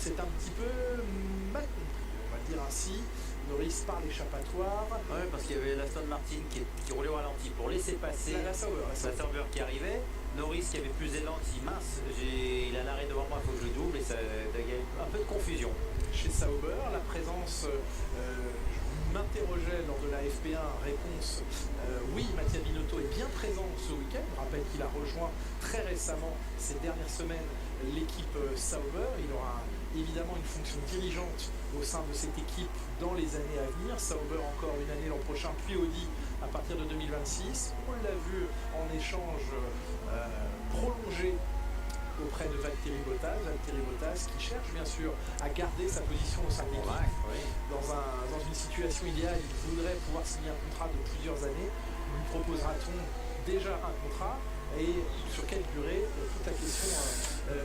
c'est un petit peu mal compris, on va dire ainsi. Norris par l'échappatoire. Oui, parce qu'il y avait l'Aston Martin qui roulait au ralenti pour laisser passer la Sauber qui arrivait. Norris qui avait plus d'élan, dit mince, il a l'arrêt devant moi, il faut que je double, et ça il y a un peu de confusion. Chez Sauber, la présence, je m'interrogeais lors de la FP1, réponse, oui, Mattia Binotto est bien présent ce week-end. Je rappelle qu'il a rejoint très récemment, ces dernières semaines, l'équipe Sauber. Il aura évidemment une fonction dirigeante au sein de cette équipe dans les années à venir. Sauber encore une année l'an prochain, puis Audi à partir de 2026. On l'a vu en échange prolongé auprès de Valtteri Bottas qui cherche bien sûr à garder sa position au sein de l'équipe. Oui. Dans une situation idéale, il voudrait pouvoir signer un contrat de plusieurs années. Lui proposera-t-on déjà un contrat et sur quelle durée? Toute la question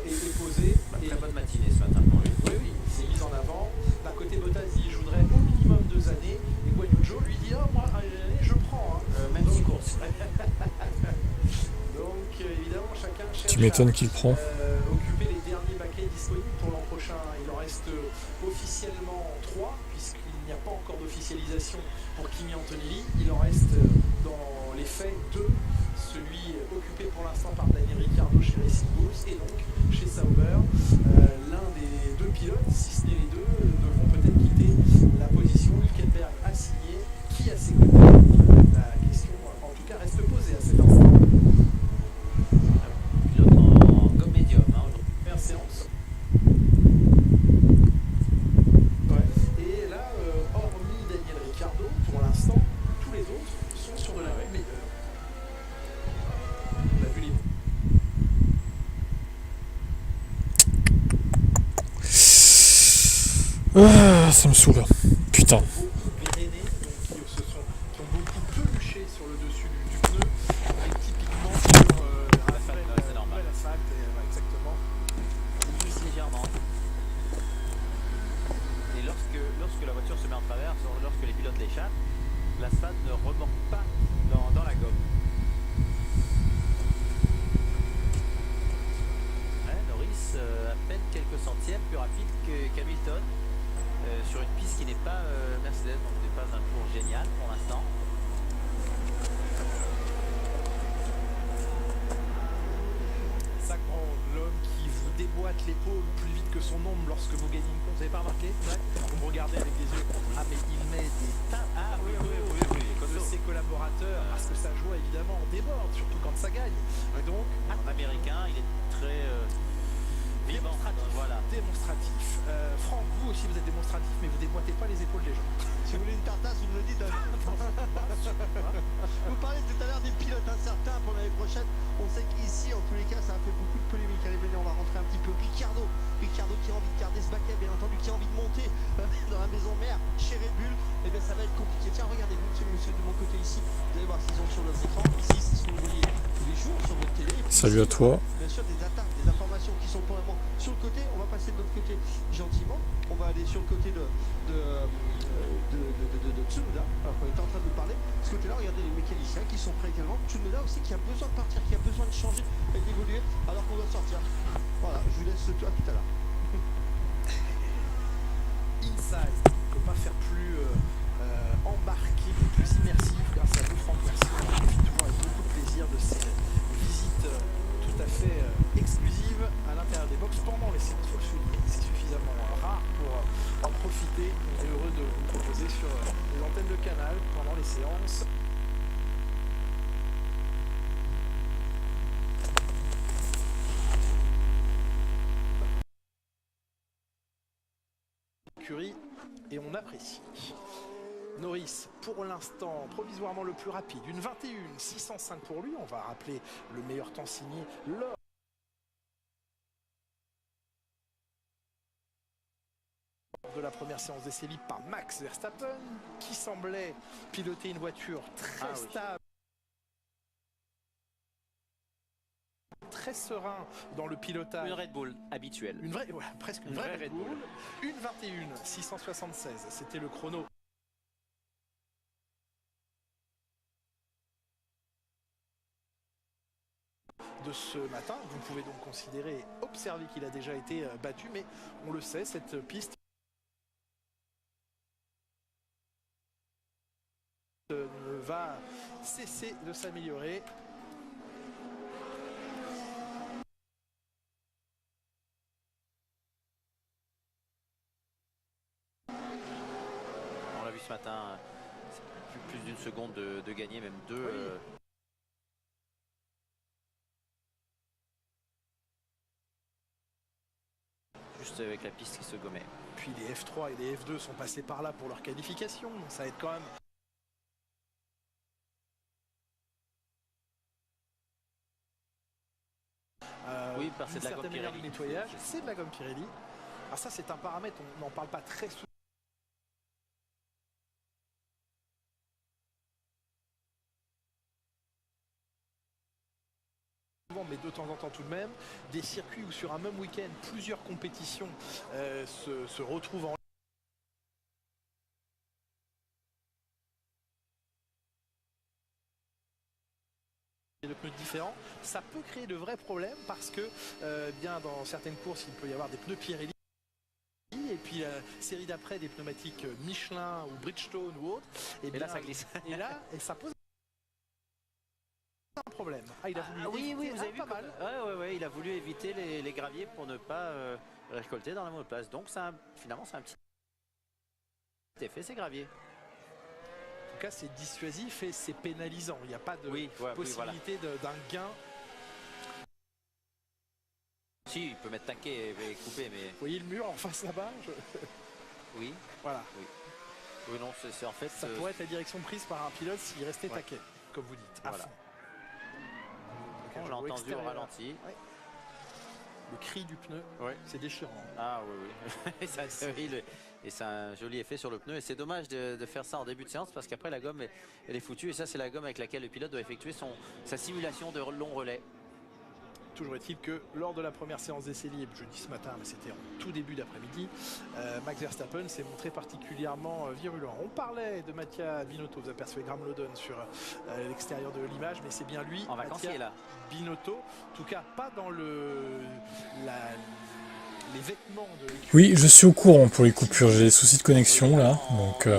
est posée. Très bonne matinée ce matin pour lui. Oui, il s'est mis en avant. D'un côté, Bottas dit je voudrais au minimum 2 années, et Guanyu Zhou lui dit moi une année je prends. Même 6 courses. Donc évidemment chacun cherche Tu m'étonnes qu'il prend. occuper les derniers baquets disponibles pour l'an prochain. Il en reste officiellement 3 puisqu'il n'y a pas encore d'officialisation pour Kimi Antonelli. Il en reste dans les faits 2. Celui occupé pour l'instant par Daniel Ricciardo chez Racing Bulls et donc chez Sauber. L'un des 2 pilotes, si ce n'est les 2, devront peut-être quitter la position. Hülkenberg a signé. Qui a ses côtés? La question en tout cas reste posée à cet instant. Pilote en gomme médium aujourd'hui. Première séance. Ouais. Et là, hormis Daniel Ricciardo, pour l'instant, tous les autres sont sur de la meilleure. On a vu les... Ça me saoule. Putain. Pyrénées, qui ont beaucoup peluché sur le dessus du pneu, et typiquement sur c'est normal. l'asphalte, exactement. Il glisse légèrement. Et lorsque la voiture se met en travers, lorsque les pilotes l'échappent, l'asphalte ne remorque pas dans la gomme. Norris à peine quelques centièmes plus rapide qu'Hamilton. Sur une piste qui n'est pas Mercedes, donc n'est pas un tour génial pour l'instant. Ça gronde, l'homme qui vous déboîte l'épaule plus vite que son ombre lorsque vous gagnez une course. Vous n'avez pas remarqué? Vous me regardez avec des yeux. Ah mais il met des tas de ses collaborateurs parce que sa joie évidemment déborde, surtout quand ça gagne. Et donc, En américain, il est très vivant. démonstratif. Franck, vous aussi vous êtes démonstratif, mais vous déboîtez pas les épaules des gens. Si vous voulez une tartasse, vous me le dites. Vous parlez tout à l'heure des pilotes incertains pour l'année prochaine. On sait qu'ici, en tous les cas, ça a fait beaucoup de polémiques. Allez, venez, on va rentrer un petit peu. Ricciardo qui a envie de garder ce baquet, bien entendu, qui a envie de monter dans la maison mère chez Red Bull. Et bien, ça va être compliqué. Tiens, regardez-vous, monsieur de mon côté ici. Vous allez voir s'ils ont sur leurs écrans. Ici, c'est ce que vous voyez tous les jours sur votre télé. Salut à toi. Bien sûr, des attaques, des informations qui sont pour le moment sur le côté. On va passer de l'autre côté gentiment. On va aller sur le côté de Tsunoda, alors qu'on était en train de nous parler. De ce côté-là, regardez les mécaniciens qui sont prêts également. Tsunoda aussi qui a besoin de partir, qui a besoin de changer et d'évoluer alors qu'on doit sortir. Voilà, je vous laisse à tout à l'heure. Inside, on ne peut pas faire plus embarqué, plus immersif grâce à vous, Franck. Merci. On profite toujours avec beaucoup de plaisir de ces visites tout à fait exclusives à l'intérieur des box pendant les séances. Il faut le souligner, c'est suffisamment rare pour en profiter. On est heureux de vous proposer sur les antennes de Canal pendant les séances. Curie, et on apprécie. Norris, pour l'instant, provisoirement le plus rapide, une 21,605 pour lui. On va rappeler le meilleur temps signé lors de la première séance d'essai libre par Max Verstappen, qui semblait piloter une voiture très stable, très serein dans le pilotage. Une Red Bull habituelle. Une vraie, ouais, presque une vraie Red Bull. Une 21,676, c'était le chrono. de ce matin. Vous pouvez donc considérer, observer qu'il a déjà été battu, mais on le sait, cette piste ne va cesser de s'améliorer. On l'a vu ce matin, plus d'une seconde de gagner, même deux. Oui. Juste avec la piste qui se gommait. Puis les F3 et les F2 sont passés par là pour leur qualification, donc ça aide quand même. Oui, parce que c'est de la gomme manière de Pirelli. nettoyage, c'est de la gomme Pirelli. Alors ça, c'est un paramètre, on n'en parle pas très souvent. Mais de temps en temps tout de même, des circuits où sur un même week-end, plusieurs compétitions se retrouvent en de pneus différents, ça peut créer de vrais problèmes parce que bien dans certaines courses, il peut y avoir des pneus Pirelli et puis la série d'après des pneumatiques Michelin ou Bridgestone ou autre. Et là, ça glisse. Et ça pose un problème. Ah, il a voulu oui, éviter, vous avez vu pas mal. Ouais, il a voulu éviter les graviers pour ne pas récolter dans la monoplace. Donc finalement, c'est un petit effet, ces graviers. En tout cas, c'est dissuasif et c'est pénalisant. Il n'y a pas de possibilité d'un gain. Si, il peut mettre taquet et couper, mais... Vous voyez le mur en face là-bas Oui. Voilà. Oui, non, c'est en fait... Ça pourrait être la direction prise par un pilote s'il restait taquet, comme vous dites. Voilà. On l'a entendu au ralenti. Ouais. Le cri du pneu, c'est déchirant. Ah oui. Et c'est un joli effet sur le pneu. Et c'est dommage de faire ça en début de séance parce qu'après la gomme elle est foutue. Et ça, c'est la gomme avec laquelle le pilote doit effectuer sa simulation de long relais. Toujours est-il que lors de la première séance d'essai libre, jeudi ce matin, mais c'était en tout début d'après-midi, Max Verstappen s'est montré particulièrement virulent. On parlait de Mattia Binotto, vous apercevez Graham Lowdon sur l'extérieur de l'image, mais c'est bien lui, en vacancier, là. Binotto, en tout cas pas dans les vêtements de l'équipe. Oui, je suis au courant pour les coupures, j'ai des soucis de connexion là, donc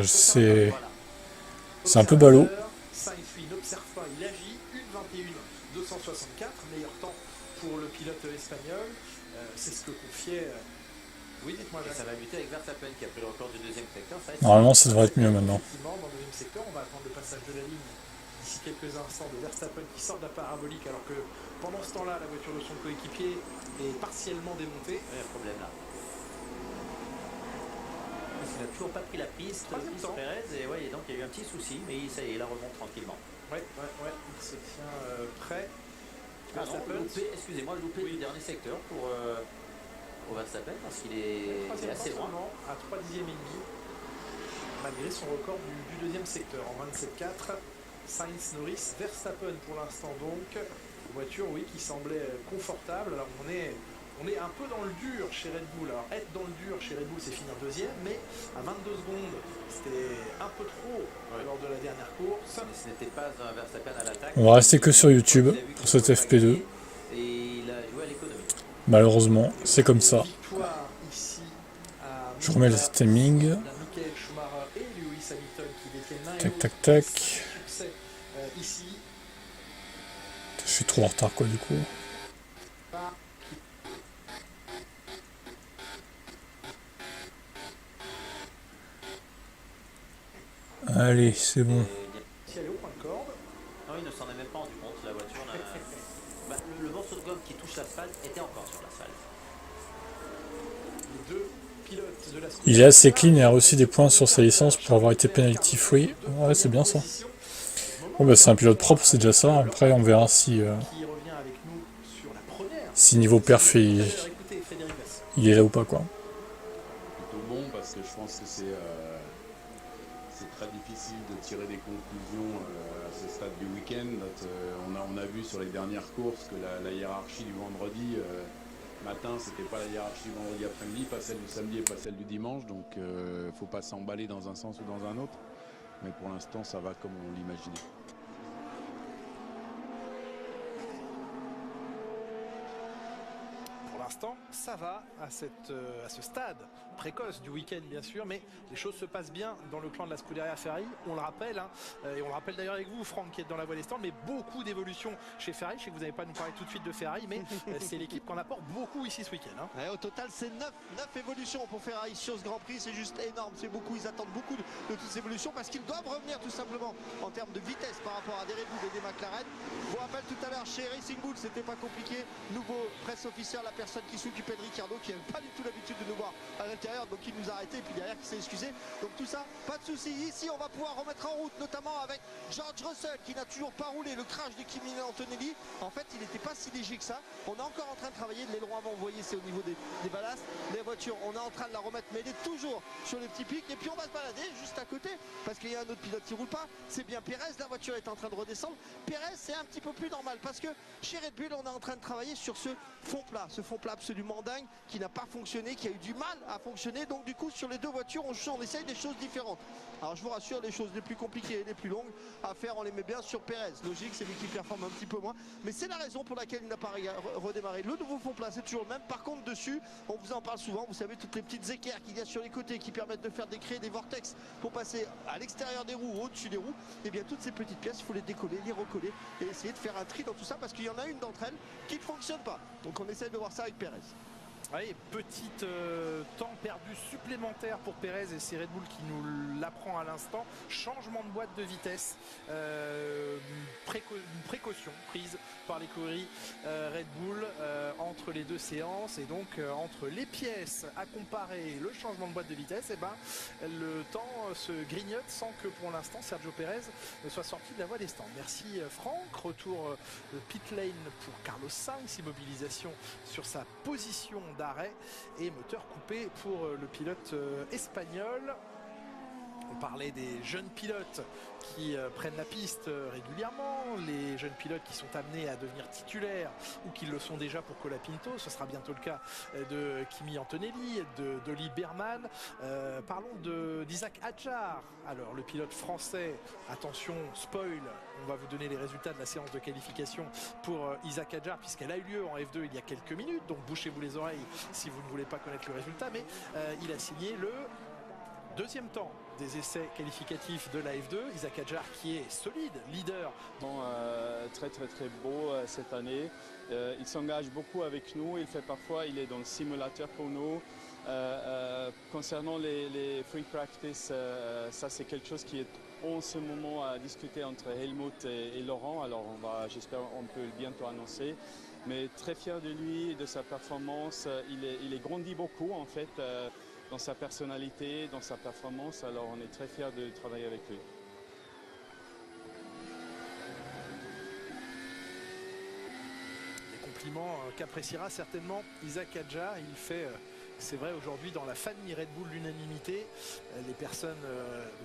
c'est un peu ballot. Sainz, lui, n'observe pas, il agit, 1:21.264, meilleur temps pour le pilote espagnol. C'est ce que confiait. Oui, dites-moi. Et ça va buter avec Verstappen qui a pris le record du deuxième secteur. Normalement, ça devrait être mieux maintenant. Effectivement, dans le deuxième secteur, on va attendre le passage de la ligne d'ici quelques instants de Verstappen qui sort de la parabolique, alors que pendant ce temps-là, la voiture de son coéquipier est partiellement démontée. Il y a un problème là. Il n'a toujours pas pris la piste, Pérez, et donc il y a eu un petit souci, mais ça y est, il la remonte tranquillement. Ouais, il se tient prêt. Excusez-moi, loupé du dernier secteur pour Verstappen parce qu'il est assez loin. À 3 dixièmes et demi, malgré son record du deuxième secteur en 27,4. Sainz, Norris, Verstappen pour l'instant donc. Une voiture, oui, qui semblait confortable. Alors on est un peu dans le dur chez Red Bull. Alors être dans le dur chez Red Bull, c'est finir deuxième, mais à 22 secondes, c'était un peu trop lors de la dernière course. Mais ce n'était pas un Verstappen à l'attaque. On va rester que sur YouTube pour cette FP2. Et il a joué à l'économie. Malheureusement, c'est comme ça. Je remets le timing. Tac, tac, tac. Je suis trop en retard quoi du coup. Allez, c'est bon. Non, il ne s'en est même pas rendu compte. La voiture, le morceau de gomme qui touche l'asphalte était encore sur l'asphalte. Il est assez clean et a reçu des points sur sa licence pour avoir été penalty free. Ouais, c'est bien ça. Bon, bah, c'est un pilote propre, c'est déjà ça. Après, on verra si niveau perf il est là ou pas quoi. Plutôt bon parce que je pense que c'est très difficile de tirer des conclusions à ce stade du week-end. On a vu sur les dernières courses que la hiérarchie du vendredi matin, c'était pas la hiérarchie du vendredi après-midi, pas celle du samedi et pas celle du dimanche. Donc faut pas s'emballer dans un sens ou dans un autre. Mais pour l'instant, ça va comme on l'imaginait. ça va à ce stade précoce du week-end bien sûr, mais les choses se passent bien dans le clan de la Scuderia Ferrari, on le rappelle, hein, et on le rappelle d'ailleurs avec vous, Franck qui est dans la voie des stands, mais beaucoup d'évolutions chez Ferrari. Je sais que vous n'avez pas nous parler tout de suite de Ferrari, mais c'est l'équipe qu'on apporte beaucoup ici ce week-end. Hein. Ouais, au total, c'est 9 évolutions pour Ferrari sur ce Grand Prix, c'est juste énorme, c'est beaucoup, ils attendent beaucoup de toutes ces évolutions parce qu'ils doivent revenir tout simplement en termes de vitesse par rapport à des Red Bull et des McLaren. Je vous rappelle tout à l'heure, chez Racing Bull, c'était pas compliqué, nouveau presse officier, la personne qui s'occupait de Ricciardo, qui n'avait pas du tout l'habitude de nous voir à l'intérieur, donc il nous a arrêté et puis derrière qui s'est excusé. Donc tout ça, pas de souci. Ici, on va pouvoir remettre en route, notamment avec George Russell qui n'a toujours pas roulé le crash de Kimi Antonelli. En fait, il n'était pas si léger que ça. On est encore en train de travailler de l'aileron avant, vous voyez, c'est au niveau des ballasts. Les voitures, on est en train de la remettre, mais elle est toujours sur les petits pics. Et puis on va se balader juste à côté parce qu'il y a un autre pilote qui roule pas. C'est bien Pérez, la voiture est en train de redescendre. Pérez, c'est un petit peu plus normal parce que chez Red Bull, on est en train de travailler sur ce fond plat absolument dingue qui n'a pas fonctionné, qui a eu du mal à fonctionner. Donc du coup, sur les deux voitures, on essaye des choses différentes. Alors je vous rassure, les choses les plus compliquées et les plus longues à faire, on les met bien sur Pérez. Logique, c'est lui qui performe un petit peu moins. Mais c'est la raison pour laquelle il n'a pas redémarré. Le nouveau fond plat, c'est toujours le même. Par contre, dessus, on vous en parle souvent. Vous savez, toutes les petites équerres qu'il y a sur les côtés qui permettent de créer des vortex pour passer à l'extérieur des roues ou au-dessus des roues. Et bien, toutes ces petites pièces, il faut les décoller, les recoller et essayer de faire un tri dans tout ça parce qu'il y en a une d'entre elles qui ne fonctionne pas. Donc on essaie de voir ça avec Pérez. Oui, petit temps perdu supplémentaire pour Pérez et c'est Red Bull qui nous l'apprend à l'instant. Changement de boîte de vitesse, une précaution prise par l'écurie Red Bull entre les deux séances et donc entre les pièces à comparer le changement de boîte de vitesse, et ben le temps se grignote sans que pour l'instant Sergio Pérez ne soit sorti de la voie des stands. Merci Franck, retour de pit lane pour Carlos Sainz, immobilisation sur sa position d'arrêt et moteur coupé pour le pilote espagnol. On parlait des jeunes pilotes qui prennent la piste régulièrement, les jeunes pilotes qui sont amenés à devenir titulaires ou qui le sont déjà pour Colapinto. Ce sera bientôt le cas de Kimi Antonelli, d'Oli Berman. Parlons d'Isaac Hadjar. Alors le pilote français, attention, spoil, on va vous donner les résultats de la séance de qualification pour Isaac Hadjar puisqu'elle a eu lieu en F2 il y a quelques minutes, donc bouchez-vous les oreilles si vous ne voulez pas connaître le résultat, mais il a signé le deuxième temps des essais qualificatifs de la F2. Isaac Hadjar qui est solide, leader. Très beau cette année. Il s'engage beaucoup avec nous. Il est dans le simulateur pour nous. Concernant les free practice, ça c'est quelque chose qui est en ce moment à discuter entre Helmut et Laurent. Alors j'espère qu'on peut bientôt annoncer. Mais très fier de lui, de sa performance. Il est grandi beaucoup en fait. Dans sa personnalité, dans sa performance, alors on est très fiers de travailler avec lui. Des compliments qu'appréciera certainement Isaac Hadjar. Il fait, c'est vrai aujourd'hui dans la famille Red Bull l'unanimité. Les personnes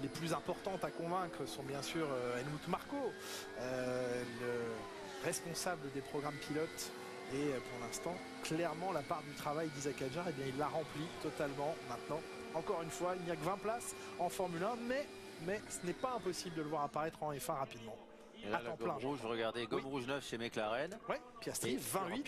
les plus importantes à convaincre sont bien sûr Helmut Marko, le responsable des programmes pilotes. Et pour l'instant, clairement, la part du travail d'Isaac Hadjar, eh bien, il l'a rempli totalement maintenant. Encore une fois, il n'y a que 20 places en Formule 1, mais ce n'est pas impossible de le voir apparaître en F1 rapidement. Et là, la gomme rouge, regardez, gomme rouge neuve chez McLaren. Ouais, Piastri, 28,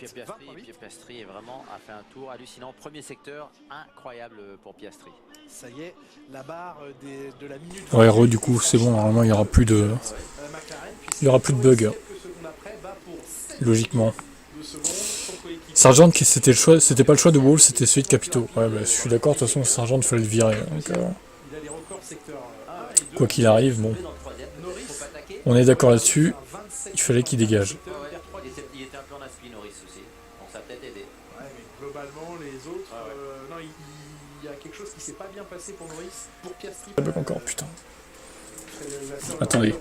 Piastri a fait un tour hallucinant. Premier secteur, incroyable pour Piastri. Ça y est, la barre de la minute. Ouais, du coup, c'est bon, normalement, il n'y aura plus de... Il y aura plus de bugs. Logiquement. Sargent, c'était pas le choix de Wall, c'était celui de Capito. Ouais, bah, je suis d'accord, de toute façon, Sargent, il fallait le virer. Donc, quoi qu'il arrive, bon. On est d'accord là-dessus, il fallait qu'il dégage. Il était un peu en aspi, Norris aussi. Bon, ça a peut-être aidé. Ouais, mais globalement, les autres, non, il y a quelque chose qui s'est pas bien passé pour Norris, pour Piastri. Ça bug encore, putain. Attendez.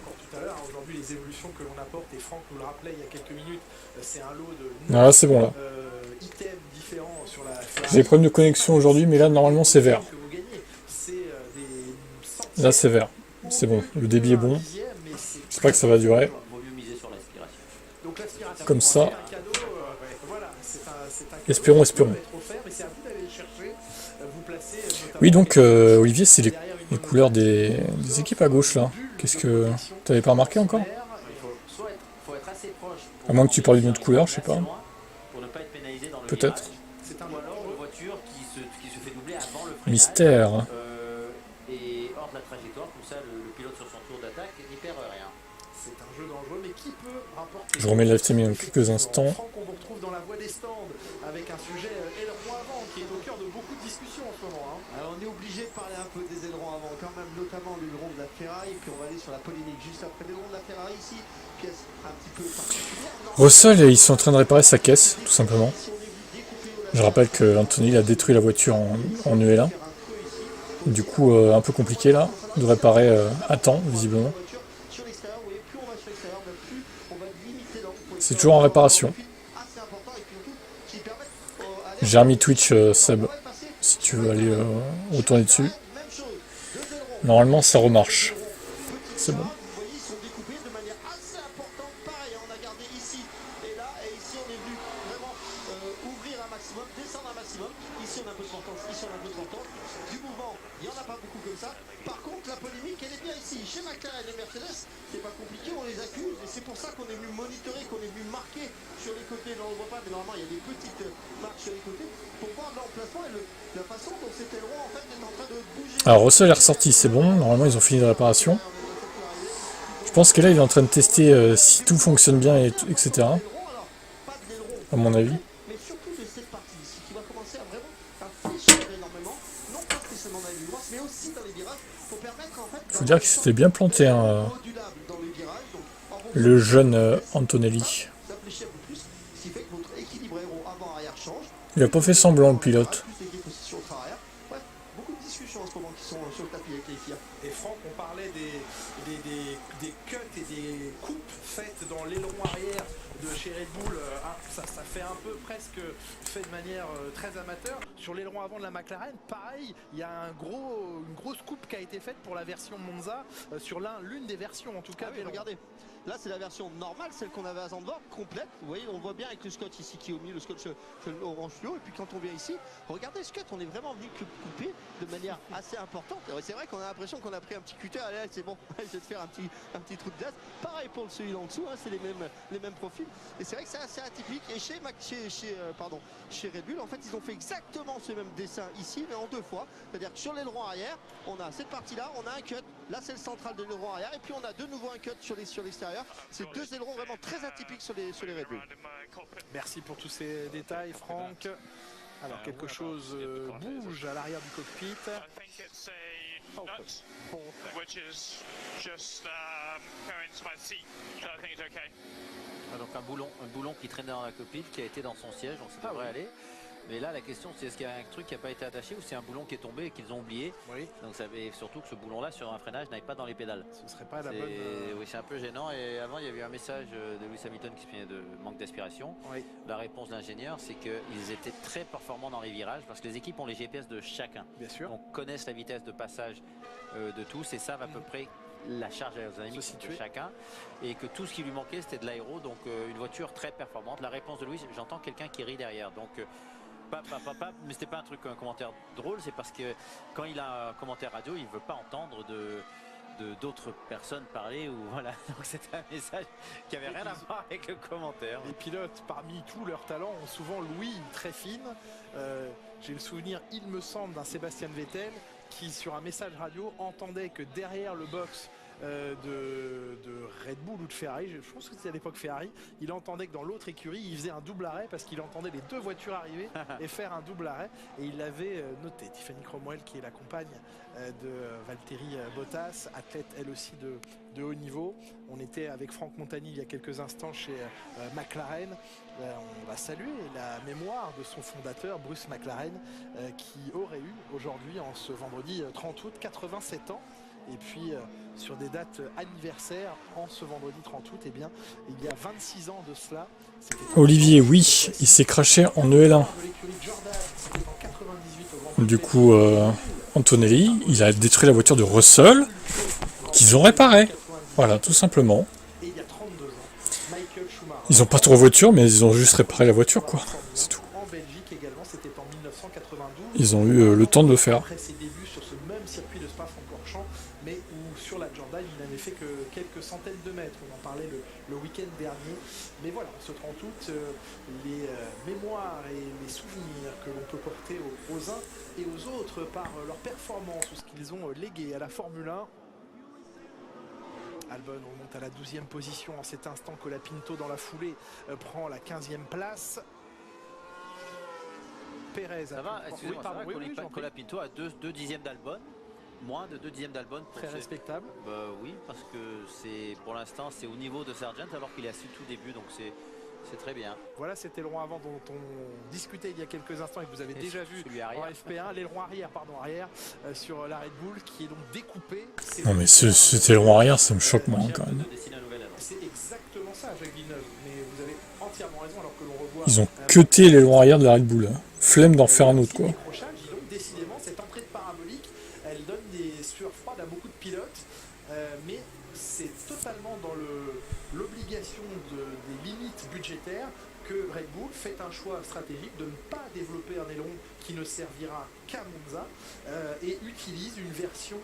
Aujourd'hui, les évolutions que l'on apporte, et Franck nous le rappelait il y a quelques minutes, c'est un lot de ah, c'est bon là. items différents sur la... J'ai des problèmes de connexion aujourd'hui, mais là, normalement, c'est vert. Là, c'est vert. C'est bon, le débit est bon. J'espère que ça va durer. Comme ça. Espérons. Oui, donc, Olivier, c'est les couleurs des équipes à gauche, là. Qu'est-ce que... T'avais pas remarqué encore? À moins que tu parles d'une autre couleur, je sais pas. Peut-être. se fait doubler avant le freinage. Mystère. Et hors de la trajectoire, comme ça, le pilote sur son tour d'attaque n'y perd rien. C'est un jeu dangereux, mais qui peut rapporter... Je remets le live streaming dans quelques instants. Franck, on vous retrouve dans la voie des stands avec un sujet aileron avant qui est au cœur de beaucoup de discussions en ce moment. Alors on est obligé de parler un peu des ailerons avant quand même, notamment l'aileron de la Ferrari, puis on va aller sur la polémique juste après l'aileron de la Ferrari ici, pièce un petit peu particulière. Russell, ils sont en train de réparer sa caisse, tout simplement. Je rappelle que Anthony a détruit la voiture en EL1. Du coup, un peu compliqué là, de réparer à temps, visiblement. C'est toujours en réparation. J'ai remis Twitch, Seb, si tu veux aller retourner dessus. Normalement, ça remarche. C'est bon. Chez McLaren et Mercedes, c'est pas compliqué, on les accuse et c'est pour ça qu'on est venu monitorer, qu'on est venu marquer sur les côtés. Là on le voit pas, mais normalement il y a des petites marques sur les côtés pour voir l'emplacement et la façon dont cet aileron en fait est en train de bouger. Alors Russell est ressorti, c'est bon, normalement ils ont fini de réparation. Je pense que là il est en train de tester si tout fonctionne bien, etc. À mon avis. Mais surtout de cette partie ici qui va commencer à vraiment fléchir énormément, non pas spécialement dans les virages, mais aussi dans les virages. Faut dire qu'il s'était bien planté, hein, le jeune Antonelli. Il a pas fait semblant, le pilote. Et Franck, on parlait des cuts et des coupes faites dans l'aileron arrière de chez Red Bull. Ça fait un peu presque fait de manière très amateur. Sur l'aileron avant de la McLaren, pareil, il y a une grosse coupe qui a été faite pour la version Monza, sur l'une des versions en tout cas. Regardez, là c'est la version normale, celle qu'on avait à Zandvoort, complète. Vous voyez, on voit bien avec le scotch ici qui est au milieu, le scotch orange fluo. Et puis quand on vient ici, regardez ce cut, on est vraiment venu couper de manière assez importante. C'est vrai qu'on a l'impression qu'on a pris un petit cutter. Allez, c'est bon, je vais te faire un petit trou de glace. Pareil pour celui en dessous, hein, c'est les mêmes profils. Et c'est vrai que c'est assez atypique. Et chez Red Bull, en fait, ils ont fait exactement ce même dessin ici, mais en deux fois. C'est-à-dire que sur l'aileron arrière, on a cette partie-là, on a un cut. Là, c'est le central de l'aileron arrière. Et puis, on a de nouveau un cut sur l'extérieur. C'est deux ailerons vraiment très atypiques sur les Red Bull. Merci pour tous ces détails, Franck. Alors, quelque chose bouge à l'arrière du cockpit. Donc un boulon qui traînait dans la cockpit, qui a été dans son siège, donc ça devrait aller. Mais là, la question, c'est est-ce qu'il y a un truc qui n'a pas été attaché ou c'est un boulon qui est tombé et qu'ils ont oublié. Oui. Donc ça veut surtout que ce boulon-là, sur un freinage, n'aille pas dans les pédales. Ce serait pas la bonne... Oui, c'est un peu gênant. Et avant, il y avait eu un message de Lewis Hamilton qui se plaignait de manque d'aspiration. Oui. La réponse de l'ingénieur, c'est qu'ils étaient très performants dans les virages parce que les équipes ont les GPS de chacun. Bien sûr. Donc connaissent la vitesse de passage de tous et savent à peu près la charge aérodynamique de chacun et que tout ce qui lui manquait c'était de l'aéro, donc une voiture très performante. La réponse de Louis, j'entends quelqu'un qui rit derrière, donc mais c'était pas un commentaire drôle, c'est parce que quand il a un commentaire radio, il veut pas entendre d'autres personnes parler ou voilà, donc c'était un message qui avait rien à voir avec le commentaire. Les pilotes, parmi tous leurs talents, ont souvent l'ouïe très fine. J'ai le souvenir, il me semble, d'un Sébastien Vettel qui, sur un message radio, entendait que derrière le box de Red Bull ou de Ferrari, je pense que c'était à l'époque Ferrari, il entendait que dans l'autre écurie il faisait un double arrêt parce qu'il entendait les deux voitures arriver et faire un double arrêt, et il l'avait noté. Tiffany Cromwell, qui est la compagne de Valtteri Bottas, athlète elle aussi de haut niveau. On était avec Franck Montagny il y a quelques instants chez McLaren. On va saluer la mémoire de son fondateur Bruce McLaren, qui aurait eu aujourd'hui, en ce vendredi 30 août, 87 ans. Et puis sur des dates anniversaires, en ce vendredi 30 août, eh bien, il y a 26 ans de cela. Olivier, oui, il s'est craché en EL1. Du coup, Antonelli, il a détruit la voiture de Russell, qu'ils ont réparée. Voilà, tout simplement. Ils ont pas trop de voiture, mais ils ont juste réparé la voiture, quoi. C'est tout. Ils ont eu le temps de le faire. Après ses débuts sur ce même même circuit de Spa-Francorchamps, mais où sur la Jordan il n'avait fait que quelques centaines de mètres. On en parlait le week-end dernier. Mais voilà, ce 30 août, les mémoires et les souvenirs que l'on peut porter aux uns et aux autres par leur performance ou ce qu'ils ont légué à la Formule 1. Albon remonte à la 12e position en cet instant. Colapinto dans la foulée prend la 15e place. Pérez ça va, excusez-moi, Colapinto a 2 dixièmes d'Albon, moins de 2 dixièmes d'Albon. Très respectable. Oui, parce que c'est pour l'instant c'est au niveau de Sargent alors qu'il est assis tout début, donc c'est très bien. Voilà, c'était l'aileron avant dont on discutait il y a quelques instants et que vous avez déjà vu en FP1, l'aileron arrière, sur la Red Bull qui est donc découpé. Non mais cet aileron arrière, ça me choque moi quand même. C'est exactement ça, Jacques Villeneuve, mais vous avez entièrement raison alors que l'on revoit... Ils ont cuté l'aileron arrière de la Red Bull. Hein. Flemme d'en faire un autre quoi. Décidément, cette entrée de parabolique, elle donne des sueurs froides à beaucoup de pilotes, mais c'est totalement dans l'obligation des limites budgétaires que Red Bull fait un choix stratégique de ne pas développer un aileron qui ne servira qu'à Monza et utilise une version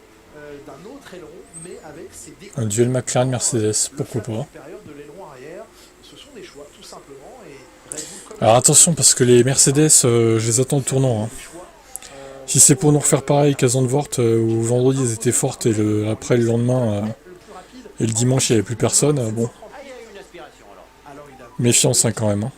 d'un autre aileron, mais avec ses découpes. Un duel McLaren-Mercedes, pourquoi pas. De l'aileron arrière, ce sont des choix tout simplement. Et Red Bull, alors attention parce que les Mercedes, je les attends au tournant. Hein. Si c'est pour nous refaire pareil qu'à Zandvoort où vendredi elles étaient fortes et après le lendemain et le dimanche il n'y avait plus personne, bon. Méfiance hein, quand même. Hein.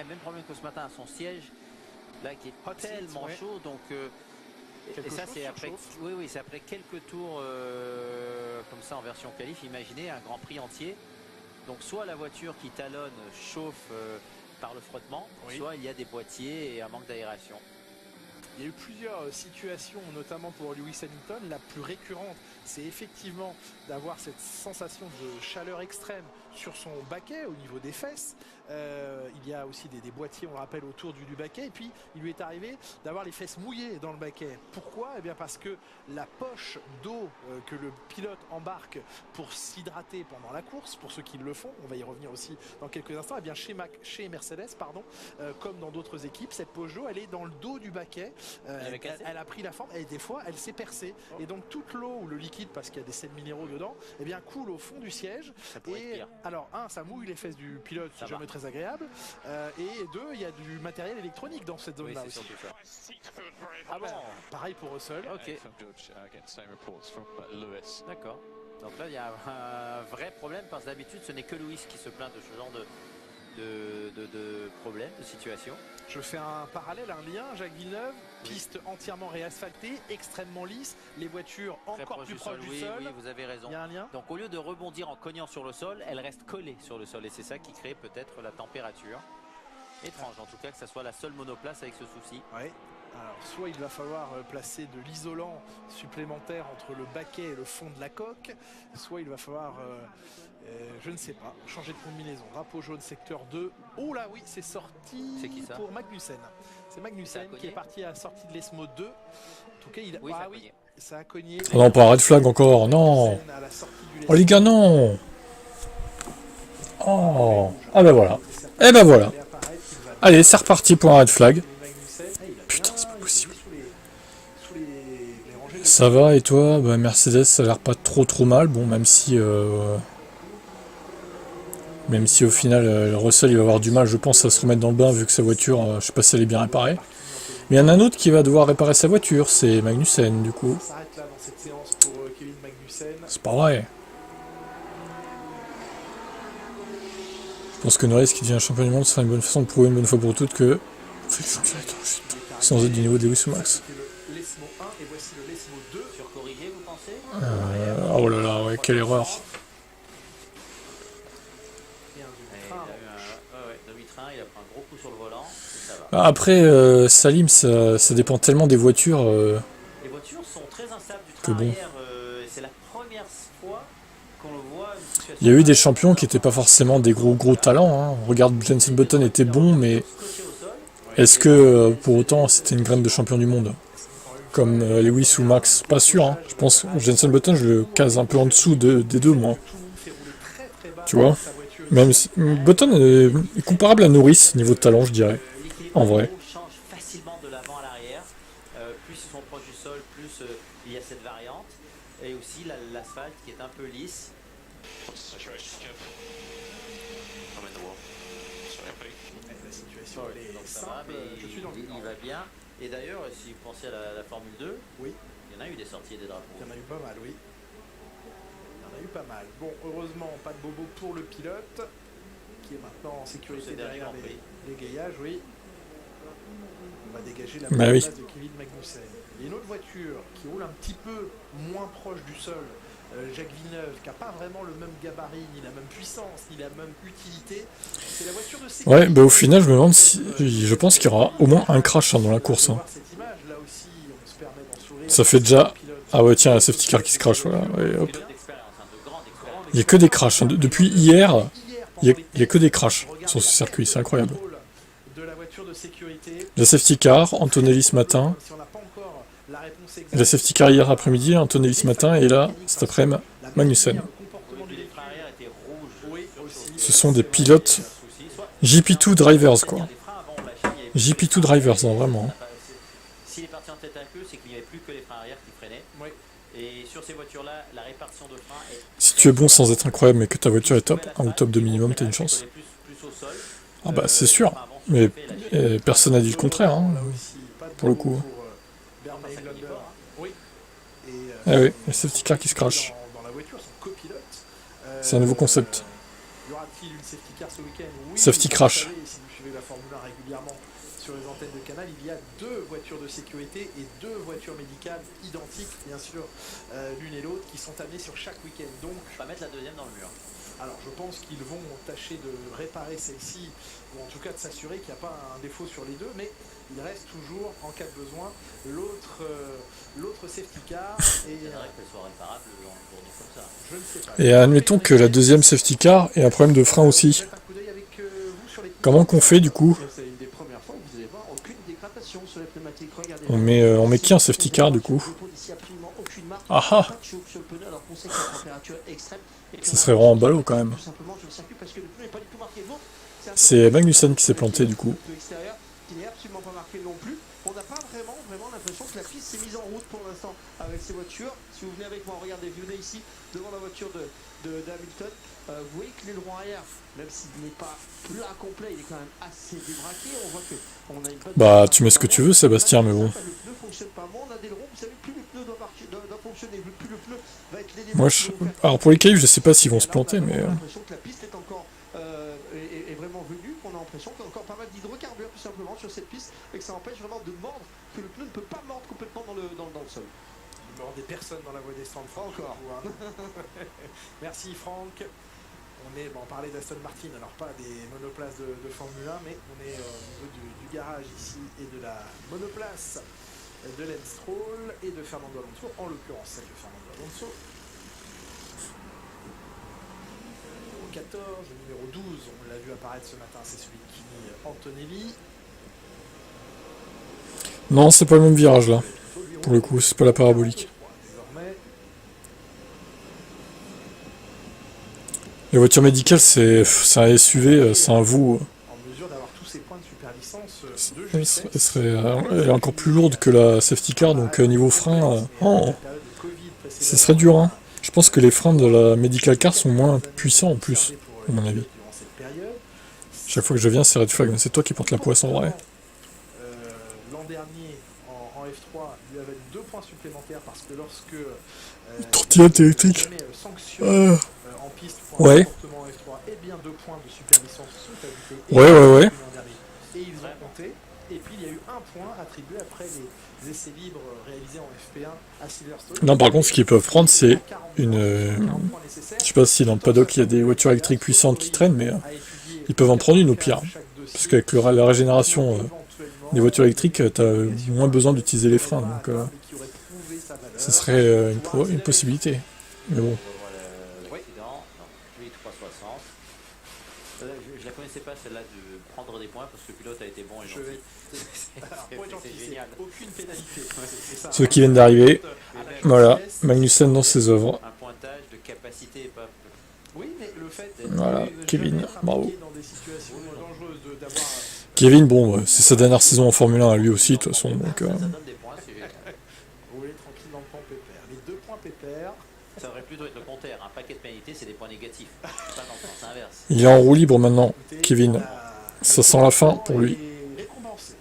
Même problème que ce matin à son siège, là qui est tellement chaud, donc et ça c'est après, c'est après quelques tours comme ça en version qualif. Imaginez un Grand Prix entier, donc soit la voiture qui talonne chauffe par le frottement, soit il y a des boîtiers et un manque d'aération. Il y a eu plusieurs situations, notamment pour Lewis Hamilton. La plus récurrente, c'est effectivement d'avoir cette sensation de chaleur extrême sur son baquet au niveau des fesses. Il y a aussi des boîtiers, on le rappelle, autour du baquet. Et puis, il lui est arrivé d'avoir les fesses mouillées dans le baquet. Pourquoi ? Eh bien parce que la poche d'eau que le pilote embarque pour s'hydrater pendant la course, pour ceux qui le font, on va y revenir aussi dans quelques instants, eh bien chez Mercedes, comme dans d'autres équipes, cette poche d'eau, elle est dans le dos du baquet. Elle a pris la forme et des fois, elle s'est percée. Et donc, toute l'eau ou le liquide, parce qu'il y a des sels minéraux dedans, eh bien, coule au fond du siège. Et alors, ça mouille les fesses du pilote, c'est jamais très agréable. Et 2, il y a du matériel électronique dans cette zone-là aussi. Ah bon. Pareil pour Russell. Ok. D'accord. Donc là, il y a un vrai problème parce que d'habitude, ce n'est que Lewis qui se plaint de ce genre de problème, de situation. Je fais un parallèle, un lien, Jacques Villeneuve, piste entièrement réasphaltée, extrêmement lisse, les voitures encore plus proches du sol. Oui, vous avez raison. Il y a un lien. Donc au lieu de rebondir en cognant sur le sol, elle reste collée sur le sol et c'est ça qui crée peut-être la température. Étrange en tout cas que ça soit la seule monoplace avec ce souci. Oui. Alors, soit il va falloir placer de l'isolant supplémentaire entre le baquet et le fond de la coque, soit il va falloir, je ne sais pas, changer de combinaison. Drapeau jaune secteur 2. Oh là oui, c'est sorti. C'est qui ça ? Pour Magnussen. C'est Magnussen qui est parti à la sortie de l'ESMO 2. En tout cas, ça a cogné. Oh non, pas un red flag encore, non. Oh les gars, non. Oh. Ah ben voilà. Et ben voilà. Allez, c'est reparti pour un red flag. Putain, c'est pas possible. Ça va et toi? Bah, Mercedes, ça a l'air pas trop mal. Bon, même si au final, Russell il va avoir du mal, je pense, à se remettre dans le bain vu que sa voiture, je sais pas si elle est bien réparée. Mais il y en a un autre qui va devoir réparer sa voiture, c'est Magnussen du coup. C'est pas vrai. Je pense que Norris qui devient champion du monde, ce sera une bonne façon de prouver une bonne fois pour toutes que sans être du niveau des Lewis ou Max. Oh là là, ouais, quelle erreur. Après, Salim, ça dépend tellement des voitures. Les voitures sont très instables du train arrière. C'est la première fois qu'on le voit. Il y a eu des champions qui n'étaient pas forcément des gros talents. Hein. Regarde, Jenson Button était bon, mais est-ce que pour autant c'était une graine de champion du monde comme Lewis ou Max? Pas sûr. Hein. Je pense que Jenson Button, je le case un peu en dessous des deux, moi. Tu vois, même si, Button est comparable à Norris niveau de talent, je dirais. En vrai. Change facilement de l'avant à l'arrière. Plus ils sont proches du sol, plus il y a cette variante. Et aussi l'asphalte qui est un peu lisse. La situation elle est Donc ça simple, va, mais je suis dans le il va bien. Et d'ailleurs, si vous pensez à la Formule 2, Oui. il y en a eu des sorties et des drapeaux. Il y en a eu pas mal, oui. Il y en a eu pas mal. Bon, heureusement, pas de bobo pour le pilote, qui est maintenant en sécurité C'est dernier derrière Grand Prix. les gayages, oui. On va dégager la Bah oui. place de Kevin Magnussen. Il y a une autre voiture qui roule un petit peu moins proche du sol, Jacques Villeneuve, qui n'a pas vraiment le même gabarit, ni la même puissance, ni la même utilité. C'est la voiture de sécurité. Ouais, bah au final, je me demande si... Je pense qu'il y aura au moins un crash hein, dans la course. Hein. Voir cette image, là aussi, on se permet d'en sourire. Ça fait déjà... Ah ouais, tiens, la safety car qui se crash, voilà. Ouais, hop. Il n'y a que des crashs. Hein. Depuis hier, il y a que des crashs sur ce circuit, c'est incroyable. De la voiture de sécurité. La safety car, Antonelli ce matin. Si on n'a pas encore la réponse exacte, La safety car hier après-midi, Antonelli ce matin, et là, cet après-midi, Magnussen. le comportement du Les freins arrière étaient rouges. Oui, aussi. Ce sont des pilotes GP2 drivers, quoi. GP2 drivers, hein, vraiment. S'il est parti en tête à queue, c'est qu'il n'y avait plus que les freins arrière qui freinaient. Oui. Et sur ces voitures-là, la répartition de freins est... Si tu es bon sans être incroyable, mais que ta voiture est top, un ou top de minimum, t'as une chance. Plus au sol. Ah bah c'est sûr, mais personne n'a dit le contraire, hein, Là aussi, pas de pour le bobo coup. pour, Bernie Egglander. Oui. Et, Ah oui, la safety car qui se crash. dans la voiture, son copilote. C'est un nouveau concept. Y aura-t-il une safety car ce week-end? Oui. Safety Vous crash. savez, si vous suivez la Formule 1 régulièrement sur les antennes de Canal, il y a 2 voitures de sécurité et 2 voitures médicales identiques, bien sûr, l'une et l'autre, qui sont amenées sur chaque week-end. Donc, On va mettre la deuxième dans le mur. alors je pense qu'ils vont tâcher de réparer celle-ci, ou en tout cas de s'assurer qu'il n'y a pas un défaut sur les deux, mais il reste toujours, en cas de besoin, l'autre safety car. Et C'est vrai qu'elle soit réparable en tournant comme ça. je ne sais pas. Et admettons que la deuxième safety car ait un problème de frein aussi. Faites un coup d'œil avec vous sur les Comment qu'on fait du coup? C'est une des premières fois où vous allez voir aucune dégradation sur les pneumatiques. Regardez. On met qui en safety car du coup? Ici, absolument aucune marque. Ah ah! Pas de choc sur le pneu alors qu'on sait que la température est extrême. Et puis Ça on a serait vraiment ballot quand même. tout simplement sur le circuit parce que le pneu n'est pas du tout marqué jaune. un C'est peu- Magnussen qui s'est planté du coup. Le pneu extérieur qui n'est absolument pas marqué non plus. On n'a pas vraiment l'impression que la piste s'est mise en route pour l'instant avec ces voitures. Si vous venez avec moi, regardez, venez ici devant la voiture d'Hamilton. Vous voyez que l'aileron arrière, même s'il n'est pas plat complet, il est quand même assez débraqué. On voit qu'on a une bonne... Bah tu mets ce que tu veux Sébastien, mais bon. Le pneu fonctionne pas. Moi, on a des ronds, vous savez, plus le pneu doit fonctionner, plus le pneu va être l'élément. Moi, alors pour les cailloux, je sais pas s'ils vont se planter, mais... On a l'impression que la piste est encore est vraiment venue, qu'on a l'impression qu'il y a encore pas mal d'hydrocarbures tout simplement sur cette piste et que ça empêche vraiment de mordre, que le pneu ne peut pas mordre complètement dans le sol. Il ne mordait personne dans la voie des stands, Franck. Encore. Merci Franck. On parlait d'Aston Martin, alors pas des monoplaces de Formule 1, mais on est au niveau du garage ici et de la monoplace de Lance Stroll et de Fernando Alonso, en l'occurrence celle de Fernando Alonso. Numéro 14, le numéro 12, on l'a vu apparaître ce matin, c'est celui de Kimi Antonelli. Non, c'est pas le même virage là. Pour le coup, c'est pas la parabolique. Désormais, Les voitures médicales, c'est un SUV, c'est un vous. en mesure d'avoir tous ces points de super licence de Elle justesse. elle est encore plus lourde que la safety car, donc niveau frein, ce serait dur. Hein. Je pense que les freins de la medical car sont moins puissants en plus, à mon avis. Chaque fois que je viens, c'est red flag, mais c'est toi qui portes la poisse en vrai. L'an dernier, en F3, il lui avait 2 points supplémentaires parce que lorsque Trottinette électrique. sanctionné en piste pour Ouais. un comportement en F3, eh bien 2 points de super licence sont ajoutés. Ouais, ouais, ouais. Et ils ont compté. Et puis il y a eu 1 point attribué après les essais libres réalisés en FP1 à Silverstone. Non, par contre, ce qu'ils peuvent prendre, c'est une... je sais pas si dans le paddock, il y a des voitures électriques puissantes qui traînent, mais ils peuvent en prendre une au pire. Parce qu'avec la régénération des voitures électriques, t'as moins besoin d'utiliser les freins, donc ce serait une possibilité. Mais bon. L'accident, non, 360. Je la connaissais pas celle-là de prendre des points parce que le pilote a été bon et gentil. C'est génial. Aucune pénalité. C'est ça. Ceux qui viennent d'arriver, voilà, Magnussen dans ses œuvres. Un pointage de capacité et pas Oui, mais le fait Voilà, de Kevin, jamais s'impliquer bravo. dans des situations dangereuses, d'avoir Kevin, bon, c'est sa dernière saison en Formule 1 à lui aussi, de toute façon. Donc, Ça donne des points. roulé tranquille dans le plan pépère. Les 2 points pépères. Ça devrait plutôt être le contraire. Un paquet de pénalités, c'est des points négatifs. Pas dans le sens inverse. il est en roue libre maintenant, Écoutez, Kevin. Ça sent la fin pour lui. est récompensé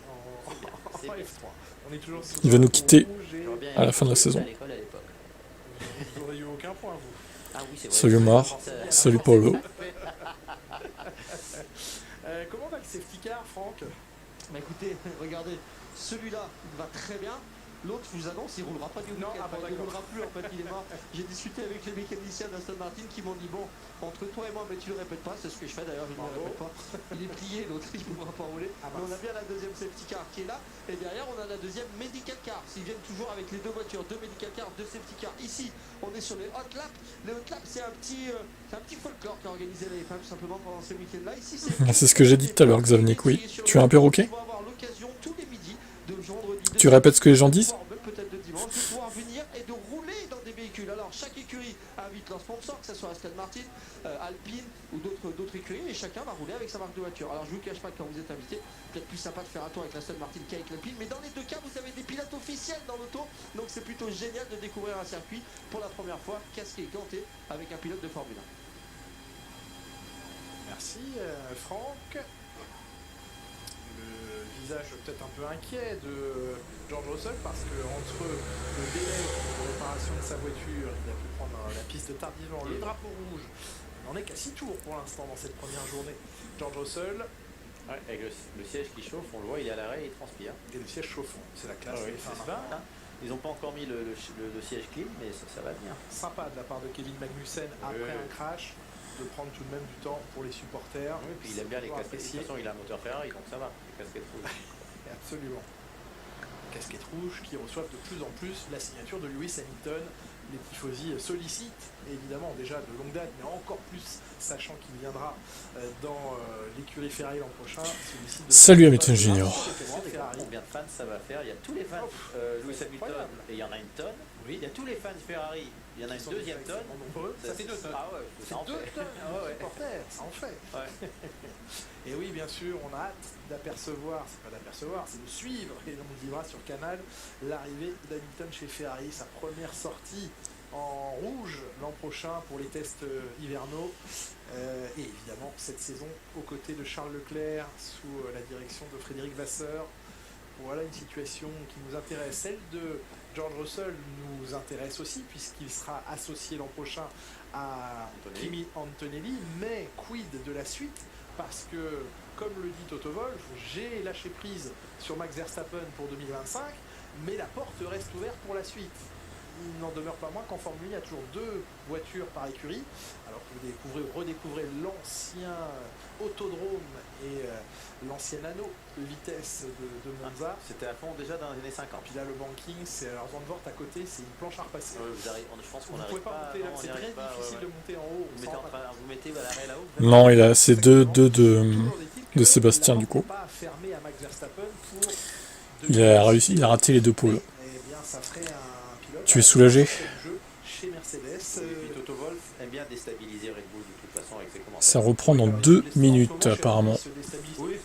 en F3. On est toujours sur Il va nous quitter rouge et J'aurais bien à la aimé fin de la que saison. à l'école à l'époque. vous n'aurez eu aucun point, vous. Ah oui, c'est vrai. Salut Omar, salut Paulo. Comment va le safety car, Franck? Bah écoutez, regardez, celui-là, il va très bien. L'autre, je vous annonce, il roulera pas du Non, week-end. ah bah il d'accord. roulera plus, en fait, il est mort. J'ai discuté avec les mécaniciens d'Aston Martin qui m'ont dit, bon, entre toi et moi, mais tu le répètes pas, c'est ce que je fais d'ailleurs, je ne le répète pas. Il est plié, l'autre, il ne pourra pas rouler. Ah Mais on mince. a bien la deuxième safety car qui est là, et derrière, on a la deuxième medical car. S'ils viennent toujours avec les 2 voitures, 2 medical cars, 2 safety cars. Ici, on est sur les hot laps. Les hot laps, c'est un petit folklore qu'a organisé la FIA tout simplement pendant ces week-ends-là. Ici, C'est ce que j'ai dit tout à l'heure, Xavnik, oui. Tu es un perroquet? Ils vont avoir l'occasion tous les midis de vendredi. Tu répètes ce que les gens disent? Même peut-être de dimanche, de pouvoir venir et de rouler dans des véhicules. Alors chaque écurie invite leur sponsor, que ce soit Aston Martin, Alpine ou d'autres écuries, et chacun va rouler avec sa marque de voiture. Alors je vous cache pas que quand vous êtes invité, peut-être plus sympa de faire un tour avec l'Aston Martin qu'avec l'Alpine, mais dans les 2 cas, vous avez des pilotes officiels dans l'auto, donc c'est plutôt génial de découvrir un circuit pour la première fois, casqué et ganté avec un pilote de Formule 1. Merci, Franck. Le visage peut-être un peu inquiet de George Russell parce que entre le délai de réparation de sa voiture, il a pu prendre la piste tardivement, le drapeau rouge. On n'en est qu'à 6 tours pour l'instant dans cette première journée. George Russell Ouais, avec le siège qui chauffe, on le voit, il est à l'arrêt, il transpire. et le siège chauffant. C'est la classe. Ah oui, des fins c'est maintenant. ça, hein. Ils n'ont pas encore mis le siège clean, mais ça va venir. Sympa de la part de Kevin Magnussen après un crash de prendre tout de même du temps pour les supporters. Oui, puis il aime bien les Pour casquettes. De toute apprécier. façon, il a un moteur Ferrari, donc ça va. Les casquettes rouges. Absolument. Casquette rouge qui reçoivent de plus en plus la signature de Lewis Hamilton. Les tifosi sollicitent, évidemment déjà de longue date, mais encore plus sachant qu'il viendra dans l'écurie Ferrari l'an prochain. Salut Hamilton Junior. Combien de fans ça va faire? Il y a tous les fans Lewis Hamilton, et il y en a une tonne. Oui. Il y a tous les fans Ferrari, il y en a une deuxième tonne. Ça fait 2 tonnes. Ah ouais, C'est ça en 2 fait. tonnes Ah ouais. de supporters, ça en fait. Ouais. Et oui, bien sûr, on a hâte d'apercevoir, c'est pas d'apercevoir, c'est de suivre, et on le vivra sur Canal, l'arrivée d'Hamilton chez Ferrari, sa première sortie en rouge l'an prochain pour les tests hivernaux. Et évidemment, cette saison aux côtés de Charles Leclerc, sous la direction de Frédéric Vasseur. Voilà une situation qui nous intéresse. Celle de George Russell nous intéresse aussi, puisqu'il sera associé l'an prochain à Kimi Antonelli. Mais quid de la suite? Parce que, comme le dit Toto Wolff, j'ai lâché prise sur Max Verstappen pour 2025, mais la porte reste ouverte pour la suite. Il n'en demeure pas moins qu'en Formule 1, il y a toujours 2 voitures par écurie. Alors que vous redécouvrez l'ancien autodrome et l'ancien anneau de vitesse de Monza. C'était à fond déjà dans les années 50. Puis là, le banking, c'est alors Zandvoort à côté, c'est une planche à repasser. Je pense qu'on Vous ne n'arrive pouvez pas monter là, c'est très difficile de monter en haut. Vous mettez à l'arrêt là-haut. Non, il a c'est deux de Sébastien du coup. Il a réussi, il a raté les 2 pôles. Tu es soulagé? Chez Mercedes. Et puis Toto Wolff aime bien déstabiliser Red Bull de toute façon avec ses commentaires. Ça reprend dans 2 minutes apparemment. Oui,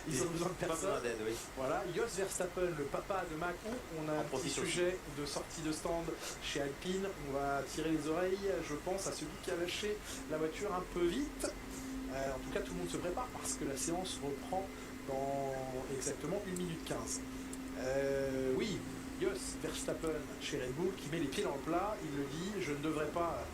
ils ont besoin de Pas personne. besoin d'aide, oui. Voilà, Jos Verstappen, le papa de Mac, on a un petit sujet de sortie de stand chez Alpine. On va tirer les oreilles, je pense, à celui qui a lâché la voiture un peu vite. En tout cas, tout le monde se prépare parce que la séance reprend dans exactement 1 minute 15. Oui, Jos Verstappen chez Red Bull qui met les pieds dans le plat, il le dit, je ne devrais pas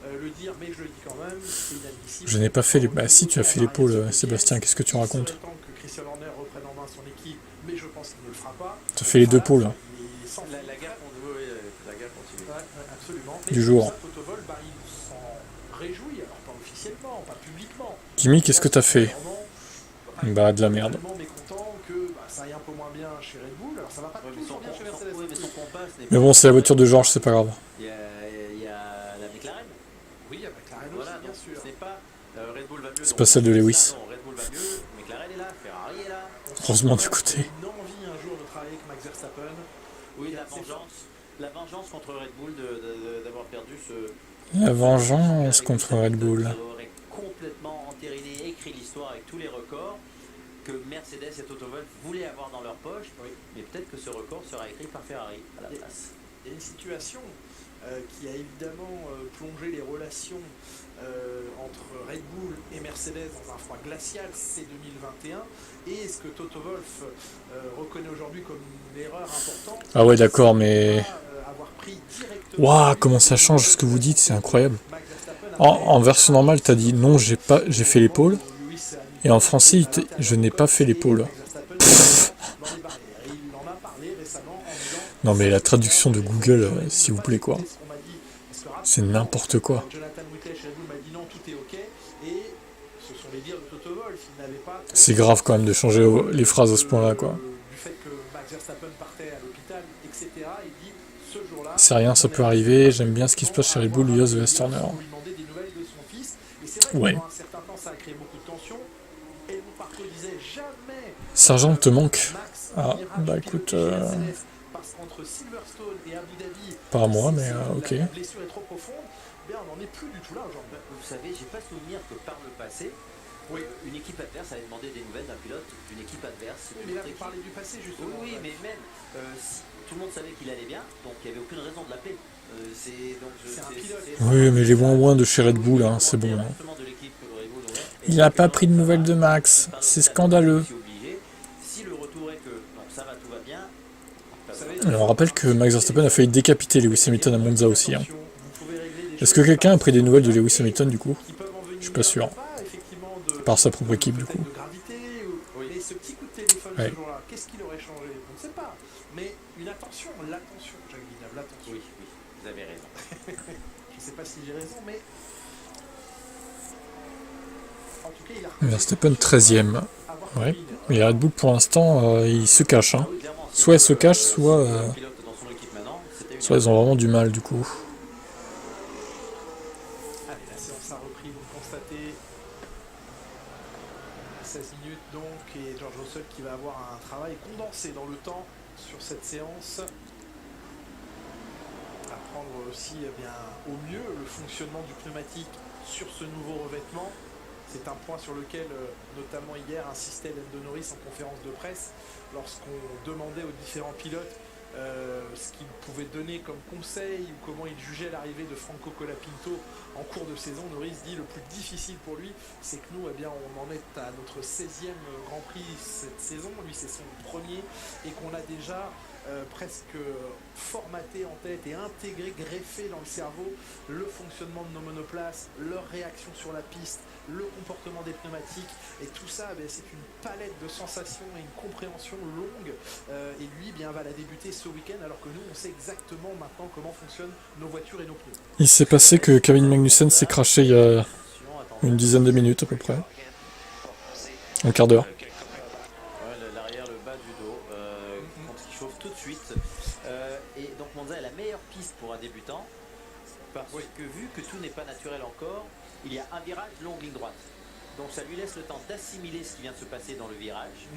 le dire, mais je le dis quand même, c'est inadmissible. Je n'ai pas fait les... Bah si, tu as fait les pôles, Sébastien, qu'est-ce que tu racontes? Il serait temps que Christian Horner reprenne en main son équipe, mais je pense qu'il ne le fera pas. Tu as fait les 2 pôles. La guerre continue. Ouais, absolument. Du jour. Toto Wolff, il s'en réjouit, alors pas officiellement, pas publiquement. Kimi, qu'est-ce que t'as fait? Bah de la merde. Mécontent que ça aille un peu moins bien chez Red Bull, alors ça va pas toujours bien chez Mercedes. Mais bon, c'est la voiture de George, c'est pas grave. Il y a la McLaren. Oui, il y a McLaren Voilà, aussi, bien sûr. Ce n'est pas Red Bull va mieux. C'est pas celle de Lewis. Non, Red Bull va mieux, McLaren est là, Ferrari est là. Heureusement du côté. Une envie un jour de travailler avec Max Verstappen. Oui, la vengeance contre Red Bull d'avoir perdu La vengeance contre Red Bull. aurait complètement entériné, écrit l'histoire avec tous les records que Mercedes et Toto Wolff voulaient avoir dans leur poche, mais peut-être que ce record sera écrit par Ferrari à la place. Il y a une situation qui a évidemment plongé les relations entre Red Bull et Mercedes dans un froid glacial, c'est 2021, et ce que Toto Wolff reconnaît aujourd'hui comme une erreur importante. Ah ouais, d'accord, mais... Avoir pris directement... Waouh, comment ça change ce que vous dites, c'est incroyable. En version normale, t'as dit non, j'ai fait l'épaule. Et en français, je n'ai pas fait l'épaule. Non mais la traduction de Google, s'il vous plaît, quoi. C'est n'importe quoi. C'est grave quand même de changer les phrases à ce point-là, quoi. C'est rien, ça peut arriver. J'aime bien ce qui se passe chez Red Bull, Lios de Turner. Ouais. Sargent te manque. Ah, bah écoute... Pas à moi, mais ok. Vous savez, j'ai pas souvenir que par le passé, une équipe adverse avait demandé des nouvelles d'un pilote d'une équipe adverse. Mais là, vous parlez du passé, justement. Oui, mais même si tout le monde savait qu'il allait bien, donc il n'y avait aucune raison de l'appeler. C'est un pilote. Oui, mais les ouin-ouin de chez Red Bull, hein, c'est bon. Hein. Il n'a pas pris de nouvelles de Max. C'est scandaleux. Alors, on rappelle que Max Verstappen a failli décapiter Lewis Hamilton à Monza aussi. Hein. Est-ce que quelqu'un a pris des nouvelles de Lewis Hamilton, du coup? Je suis pas sûr. Par sa propre équipe, du coup. Ouais. Qu'est-ce qu'il aurait changé? On ne sait pas. Mais une attention, l'attention, Jacques Villeneuve, l'attention. Oui, vous avez raison. Je ne sais pas si j'ai raison, mais... En tout cas, il a... Verstappen 13ème. Ouais. Et Red Bull, pour l'instant, il se cache. Hein. Soit elle se cache, soit ils ont vraiment du mal, du coup. Allez, la séance a repris, vous le constatez. 16 minutes donc, et George Russell qui va avoir un travail condensé dans le temps sur cette séance. Apprendre aussi bien, au mieux le fonctionnement du pneumatique sur ce nouveau revêtement. C'est un point sur lequel, notamment hier, insistait Lando Norris en conférence de presse, lorsqu'on demandait aux différents pilotes ce qu'ils pouvaient donner comme conseil ou comment ils jugeaient l'arrivée de Franco Colapinto en cours de saison. Norris dit le plus difficile pour lui, c'est que nous, eh bien, on en est à notre 16e Grand Prix cette saison. Lui, c'est son premier et qu'on a déjà presque formaté en tête et intégré, greffé dans le cerveau le fonctionnement de nos monoplaces, leur réaction sur la piste, le comportement des pneumatiques, et tout ça, c'est une palette de sensations et une compréhension longue, et lui va la débuter ce week-end, alors que nous on sait exactement maintenant comment fonctionnent nos voitures et nos pneus. Il s'est passé que Kevin Magnussen s'est craché il y a une dizaine de minutes à peu près, un quart d'heure. L'arrière, le bas du dos, qui chauffe tout de suite, et donc Monza est la meilleure piste pour un débutant, parce que vu que tout n'est pas naturel encore, il y a un virage, longue ligne droite. Donc ça lui laisse le temps d'assimiler ce qui vient de se passer dans le virage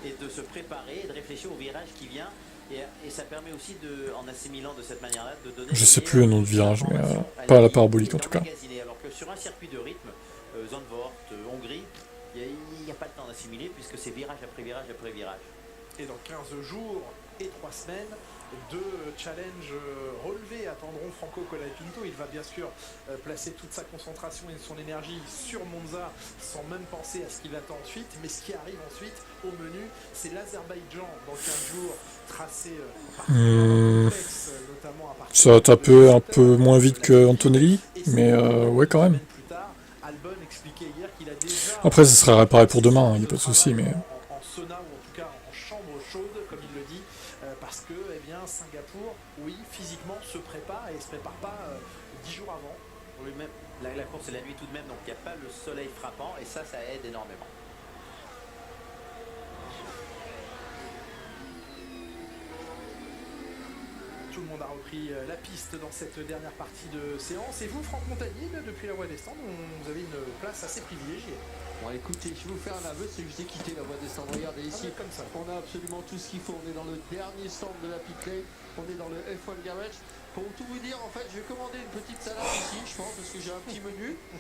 et de se préparer et de réfléchir au virage qui vient. Et ça permet aussi, en assimilant de cette manière-là, de donner... Je sais plus le nom de virage, mais pas à la parabolique en tout cas. Alors que sur un circuit de rythme, Zandvoort, Hongrie, il n'y a pas le temps d'assimiler puisque c'est virage après virage après virage. Et dans 15 jours et 3 semaines, 2 challenges relevés attendront Franco Colapinto. Il va bien sûr placer toute sa concentration et son énergie sur Monza sans même penser à ce qu'il attend ensuite. Mais ce qui arrive ensuite au menu, c'est l'Azerbaïdjan dans 15 jours, tracé complexe, notamment à partir ça va taper un peu moins vite que Antonelli, mais ouais quand même. Après ça sera réparé pour demain, il n'y a pas de souci, mais... en sauna ou en tout cas en chambre chaude, comme il le dit, parce que Singapour, oui, physiquement se prépare et ne se prépare pas 10 jours avant. Oui, même la course c'est la nuit tout de même, donc il n'y a pas le soleil frappant et ça aide énormément. Tout le monde a repris la piste dans cette dernière partie de séance. Et vous, Franck Montagnier, depuis la voie des stands, vous avez une place assez privilégiée. Bon, écoutez, je vais vous faire un aveu, c'est que j'ai quitté la voie des stands. Regardez ici, comme ça. On a absolument tout ce qu'il faut. On est dans le dernier stand de la pit lane, on est dans le F1 Garage. Pour tout vous dire, en fait, je vais commander une petite salade ici, je pense, parce que j'ai un petit menu. Hein.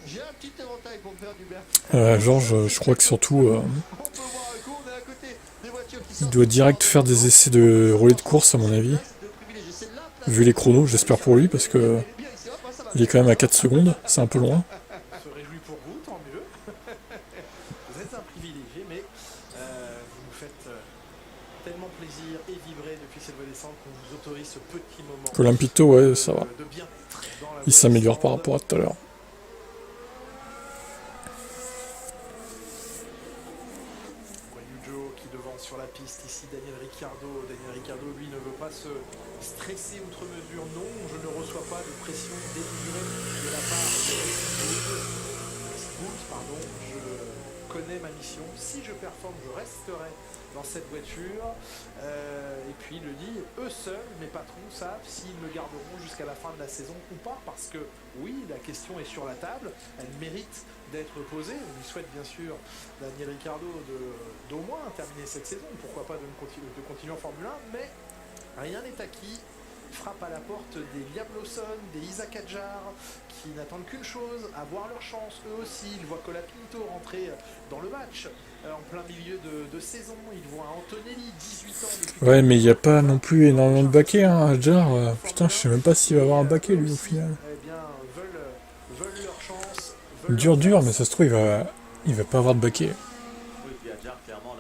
J'ai un petit éventail pour me faire du beurre. Georges, je crois que surtout, On peut voir un coup, on est à côté des voitures qui il sortent. doit direct faire des essais de relais de course, à mon avis. Vu les chronos, j'espère pour lui, parce que il est quand même à 4 secondes, c'est un peu loin. On se réjouit pour vous, tant mieux. Vous êtes un privilégié, mais vous nous faites tellement plaisir et vibrer depuis cette voie descente qu'on vous autorise ce petit moment Colampito, ouais, ça va. de bien-être dans la Il voie s'améliore descente. par rapport à tout à l'heure. Joe qui devance sur la piste ici Daniel Ricciardo. Daniel Ricciardo, lui, ne veut pas se stresser outre mesure. Non, je ne reçois pas de pression démesurée de la part de Racing Bulls. Pardon, je connais ma mission. Si je performe, je resterai dans cette voiture. Et puis il le dit, eux seuls, mes patrons, savent s'ils me garderont jusqu'à la fin de la saison ou pas. Parce que oui, la question est sur la table. Elle mérite d'être posée. On lui souhaite bien sûr, Daniel Ricciardo, d'au moins terminer cette saison. Pourquoi pas de continuer en Formule 1. Mais rien n'est acquis. Frappe à la porte des Liam Lawson, des Isaac Hadjar, qui n'attendent qu'une chose, avoir leur chance. Eux aussi, ils voient Colapinto rentrer dans le match en plein milieu de saison. Ils voient Antonelli, 18 ans. Ouais, mais il n'y a pas non plus énormément de baquets, hein, Hadjar. Putain, je sais même pas s'il va avoir un baquet, lui, au final. Eh bien, veulent leur chance. Dur, mais ça se trouve, il va pas avoir de baquet. Oui, puis Hadjar, clairement,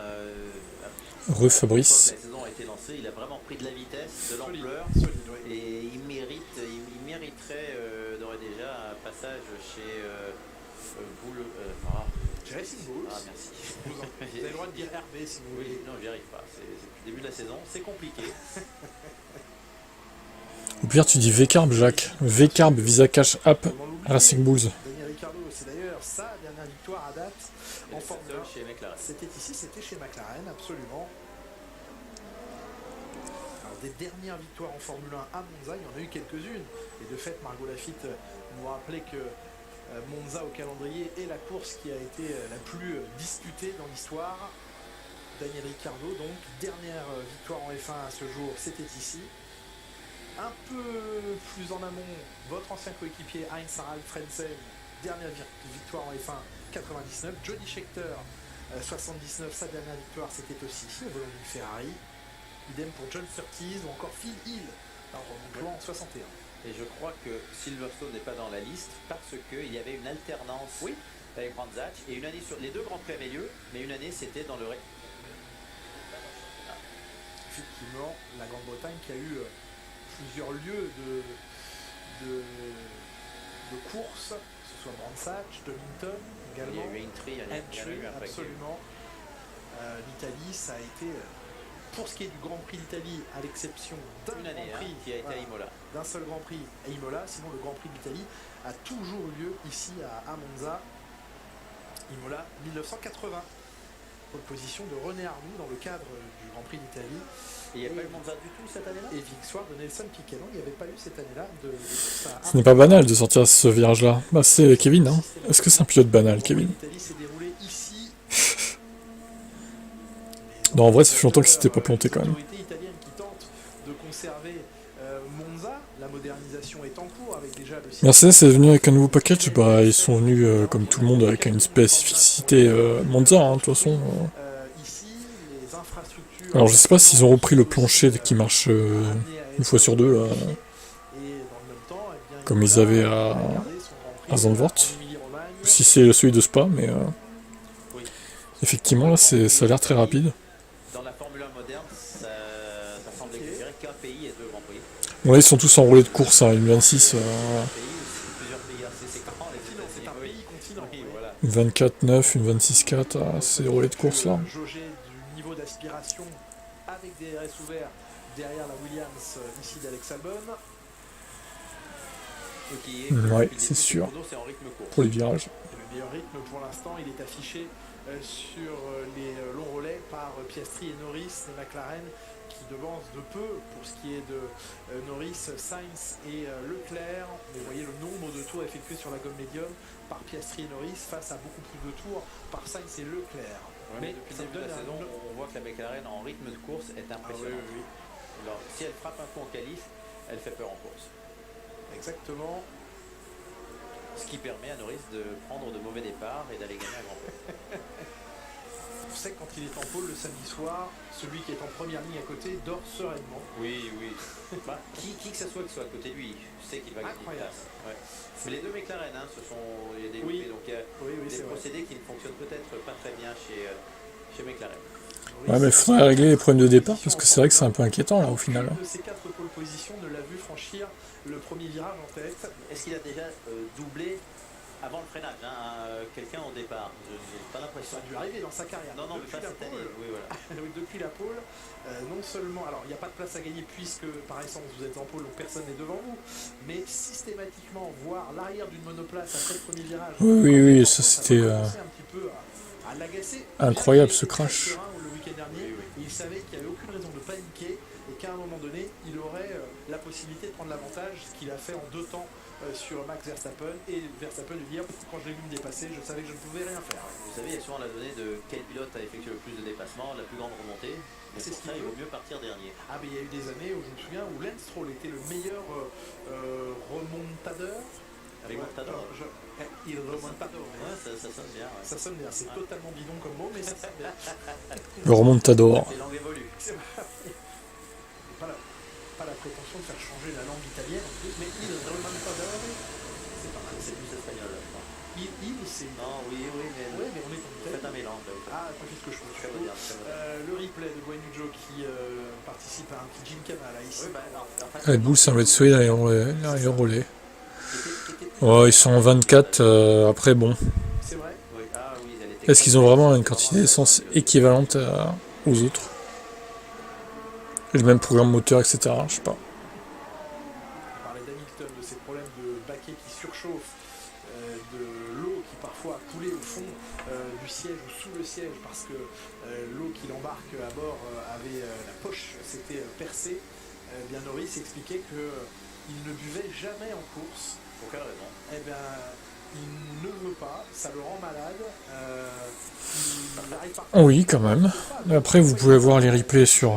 Fabrice. la saison a été lancée, il a vraiment pris de la vitesse, de l'ampleur, et il mériterait d'ores et déjà un passage chez Boule. Racing Bulls. Ah, merci. Vous avez le droit de dire RB si vous voulez. Oui, non, j'y arrive pas. C'est depuis le début de la saison, c'est compliqué. Au pire, tu dis VCarb, Jacques. VCarb, Visa Cash App, Racing Bulls. Daniel Ricciardo, c'est d'ailleurs sa dernière victoire à date en Formule 1. Chez McLaren. C'était chez McLaren, absolument. Alors, des dernières victoires en Formule 1 à Monza, il y en a eu quelques-unes. Et de fait, Margot Lafitte nous rappelait que Monza au calendrier est la course qui a été la plus disputée dans l'histoire. Daniel Ricciardo, donc, dernière victoire en F1 à ce jour, c'était ici. Un peu plus en amont, votre ancien coéquipier Heinz Harald Frentzen, dernière victoire en F1 99. Jody Scheckter, 79, sa dernière victoire, c'était aussi au volant d'une Ferrari. Idem pour John Surtees ou encore Phil Hill, en remontant en 61. Et je crois que Silverstone n'est pas dans la liste parce qu'il y avait une alternance avec Brandzach. Et une année sur les deux Grands Prix avaient lieu, mais une année c'était dans le... Effectivement, la Grande-Bretagne qui a eu plusieurs lieux de course, que ce soit Brandzach, Donington également, il y a eu Entry, absolument. L'Italie, ça a été, pour ce qui est du Grand Prix d'Italie, à l'exception d'un Grand Prix qui a été à Imola. D'un seul Grand Prix à Imola, sinon le Grand Prix d'Italie a toujours eu lieu ici à Monza. Imola 1980. Position de René Arnoux dans le cadre du Grand Prix d'Italie. Et il n'y a pas eu Monza du tout cette année-là. Et victoire de Nelson Piquet. Non, il n'y avait pas eu cette année-là. Ce n'est pas banal de sortir ce virage-là. Bah, c'est Kevin, hein. Est-ce que c'est un pilote banal, Kevin? L'Italie s'est déroulée ici. Non, en vrai, ça fait longtemps que c'était pas planté quand même. L'autorité italienne qui tente de conserver Monza. La modernisation est en cours avec déjà le... Mercedes est venu avec un nouveau package. Bah, ils sont venus, comme tout le monde, avec une spécificité Monza, hein, de toute façon. Alors je sais pas s'ils ont repris le plancher qui marche une fois sur deux, là, comme ils avaient à Zandvoort, ou si c'est celui de Spa, mais effectivement là ça a l'air très rapide. Dans la Formule 1 moderne, ça semble exagéré qu'un pays et deux Grands Prix. Bon là ils sont tous enroulés de course, hein, une 26, une 24-9, une 26-4, c'est des relais de course là. Niveau d'aspiration avec des RS ouverts derrière la Williams ici d'Alex Albon. Ouais, c'est sûr. Pour les virages. Le meilleur rythme pour l'instant, il est affiché sur les longs relais par Piastri et Norris, les McLaren qui devancent de peu pour ce qui est de Norris, Sainz et Leclerc. Mais vous voyez le nombre de tours effectués sur la gomme médium par Piastri et Norris face à beaucoup plus de tours par Sainz et Leclerc. Ouais, mais depuis le début de la saison, on voit que la McLaren en rythme de course est impressionnante. Alors, si elle frappe un coup en qualif, elle fait peur en course. Exactement. Ce qui permet à Norris de prendre de mauvais départs et d'aller gagner un grand prix. On sait que quand il est en pôle le samedi soir, celui qui est en première ligne à côté dort sereinement. Oui. Bah, qui que ce soit qui soit à côté de lui, je sais qu'il va gagner une place. Ouais. Mais les deux McLaren, hein, il y a des Oui. donc il y a des c'est procédés qui ne fonctionnent peut-être pas très bien chez McLaren. vrai. Ouais, mais il faudrait régler les problèmes de départ parce que c'est vrai que c'est un peu inquiétant là au final. Aucune de ces 4 pole positions ne l'a vu franchir le premier virage en tête. Est-ce qu'il a déjà doublé avant le freinage quelqu'un au départ? Je n'ai pas l'impression. Ça a dû arriver dans sa carrière. Non, mais Depuis pas la cette année. pole. Oui, voilà. Oui, depuis la pole, non seulement, alors il n'y a pas de place à gagner puisque par essence vous êtes en pole donc personne n'est devant vous, mais systématiquement voir l'arrière d'une monoplace après le premier virage. Oui, ça c'était un petit peu à l'agacer. incroyable ce Il était très crash. serein le week-end dernier et il savait qu'il n'y avait aucune raison de paniquer et qu'à un moment donné il aurait la possibilité de prendre l'avantage, ce qu'il a fait en 2 temps sur Max Verstappen, et Verstappen lui dire quand je l'ai vu me dépasser je savais que je ne pouvais rien faire. Vous savez, il y a souvent la donnée de quel pilote a effectué le plus de dépassements, la plus grande remontée. Mais C'est pour ce ça, qu'il il veut. vaut mieux partir dernier. Ah mais il y a eu des années où je me souviens où Lance Stroll était le meilleur remontadeur. Remontador. Il remontador. Ouais, ça sonne bien. Ouais. Ça sonne bien, c'est totalement bidon comme mot, mais ça sonne bien. Le remontador. C'est langue évolue. Pas la prétention de faire changer la langue italienne en plus, mais il remontador, c'est pas mal. C'est plus espagnol, je crois. Il c'est... Non, oui, mais Ouais, mais on est en faites un Italie. mélange. Là, Ah, pas plus que je trouve. très moderne, très moderne. Le replay de Guanyu qui participe à un petit gymkhana là ici. Oui, en fait, Red Bull semble être sauvé dans les relais. Oh, ils sont en 24, après bon. C'est vrai. Oui. Ah, oui, elle était Est-ce qu'ils ont vraiment une quantité d'essence équivalente aux autres? Et le même programme moteur, etc. Je sais pas. On parlait d'Hamilton, de ces problèmes de baquet qui surchauffe, de l'eau qui parfois a coulé au fond du siège ou sous le siège parce que l'eau qu'il embarque à bord avait la poche s'était percée. Bien Norris expliquait qu'il ne buvait jamais en course. Pour quelle raison? Eh bien, il ne veut pas, ça le rend malade. Il n'arrive pas. Oui, quand même. Après, vous pouvez voir les replays sur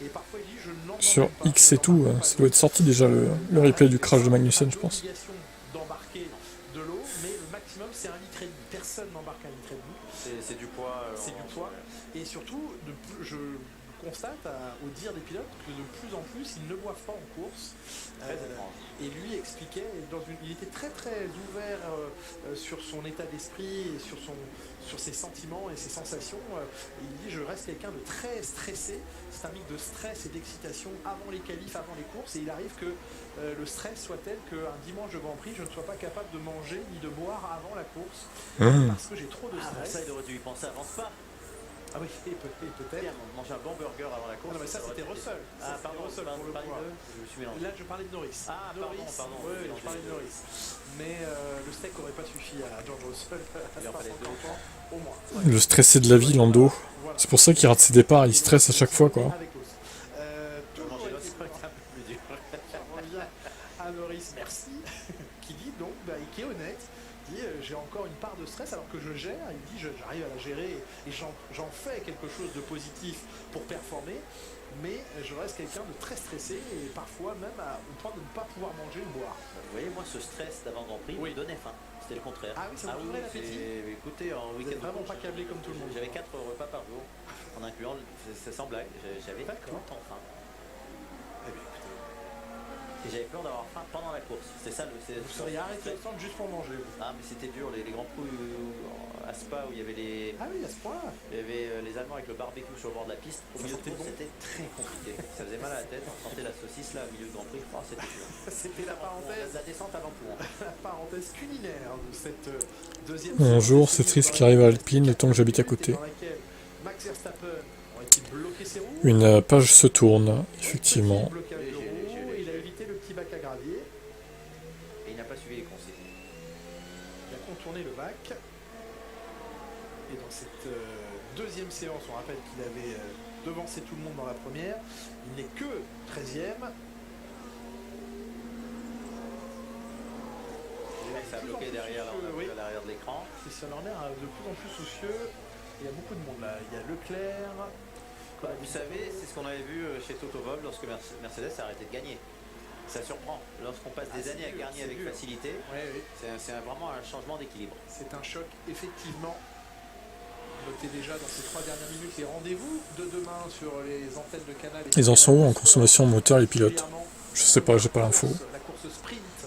Et parfois, il dit, je n'entends sur même pas. X et tout. Ça doit être sorti déjà le replay du crash de Magnussen, je pense. L'obligation d'embarquer de l'eau, mais le maximum c'est 1,5 litre. Personne n'embarque 1,5 litre. C'est du poids. C'est du poids. Et surtout, je constate au dire des pilotes que de plus en plus ils ne boivent pas en course. Très étrange. Et lui expliquait, il était très très ouvert sur son état d'esprit et sur ses sentiments et ses sensations. Il dit je reste quelqu'un de très stressé. C'est un mix de stress et d'excitation avant les qualifs, avant les courses. Et il arrive que le stress soit tel qu'un dimanche de Grand Prix, je ne sois pas capable de manger ni de boire avant la course parce que j'ai trop de Ah, bah, stress. ça, il aurait dû y penser, avance pas. Ah oui, et peut-être. Bien, manger un bon burger avant la course. Non mais ça c'était Russell. Ah, pardon, Russell pour le parlais coup. de. Je me suis mélangé. Là je parlais de Norris. Ah, Norris, pardon. ouais, je parlais de Norris. Mais le steak aurait pas suffi à George Russell à Il en fallait 50 ans, au moins. Le stressé de la vie, Lando. Voilà. C'est pour ça qu'il rate ses départs, il stresse à chaque fois, quoi. Avec l'os. Toujours Manger l'os, est-il ça aurait été un peu plus dur. Ça revient à Norris, merci, qui dit donc, qui est honnête, dit j'ai encore une part de stress alors que je gère, il dit j'arrive à la gérer et j'en fais quelque chose de positif pour performer, mais je reste quelqu'un de très stressé et parfois même au point de ne pas pouvoir manger ou boire. Vous voyez, moi, ce stress d'avant Grand Prix me donnait faim. C'était le contraire. Ah oui, ça vous ouvrait l'appétit. Écoutez, en Vous week-end êtes vraiment de course, pas câblé comme tout le monde. J'avais 4 repas par jour, en incluant, c'est sans blague, j'avais tout D'accord. le temps faim. Eh bien, écoutez, Et j'avais peur d'avoir faim pendant la course. C'est ça le. vous seriez arrêté le temps juste pour manger. Vous. Ah, mais c'était dur, les grands prix à Spa où il y avait Ah oui, à ce point-là. il y avait les Allemands avec le barbecue sur le bord de la piste. Au Ça milieu de sentait course, bon. c'était très compliqué. Ça faisait mal à la tête, on sentait la saucisse là au milieu du Grand Prix. Oh, c'était dur. C'était la parenthèse. La descente avant tout. La parenthèse culinaire de cette deuxième. Bonjour, séance. c'est triste qui arrive à Alpine, le temps que j'habite à côté. Dans laquelle Max Verstappen aurait-il bloqué ses roues. Une page se tourne, effectivement. Petit blocage de roues, il a évité le petit bac à gravier. Et il n'a pas suivi les consignes. Il a contourné le bac. Et dans cette deuxième séance, on rappelle qu'il avait devancé tout le monde dans la première. Il n'est que 13e. Ça a bloqué derrière, là, on a vu à l'arrière de l'écran. Christian Horner de plus en plus soucieux. Il y a beaucoup de monde là. Il y a Leclerc. Bah, vous savez, c'est ce qu'on avait vu chez Toto Wolff lorsque Mercedes a arrêté de gagner. Ça surprend. Lorsqu'on passe des années à gagner avec facilité, c'est vraiment un changement d'équilibre. C'est un choc, effectivement. Notez déjà dans ces 3 dernières minutes les rendez-vous de demain sur les antennes de Canal. Ils en sont où en consommation moteur, les pilotes? Je sais pas, j'ai pas l'info.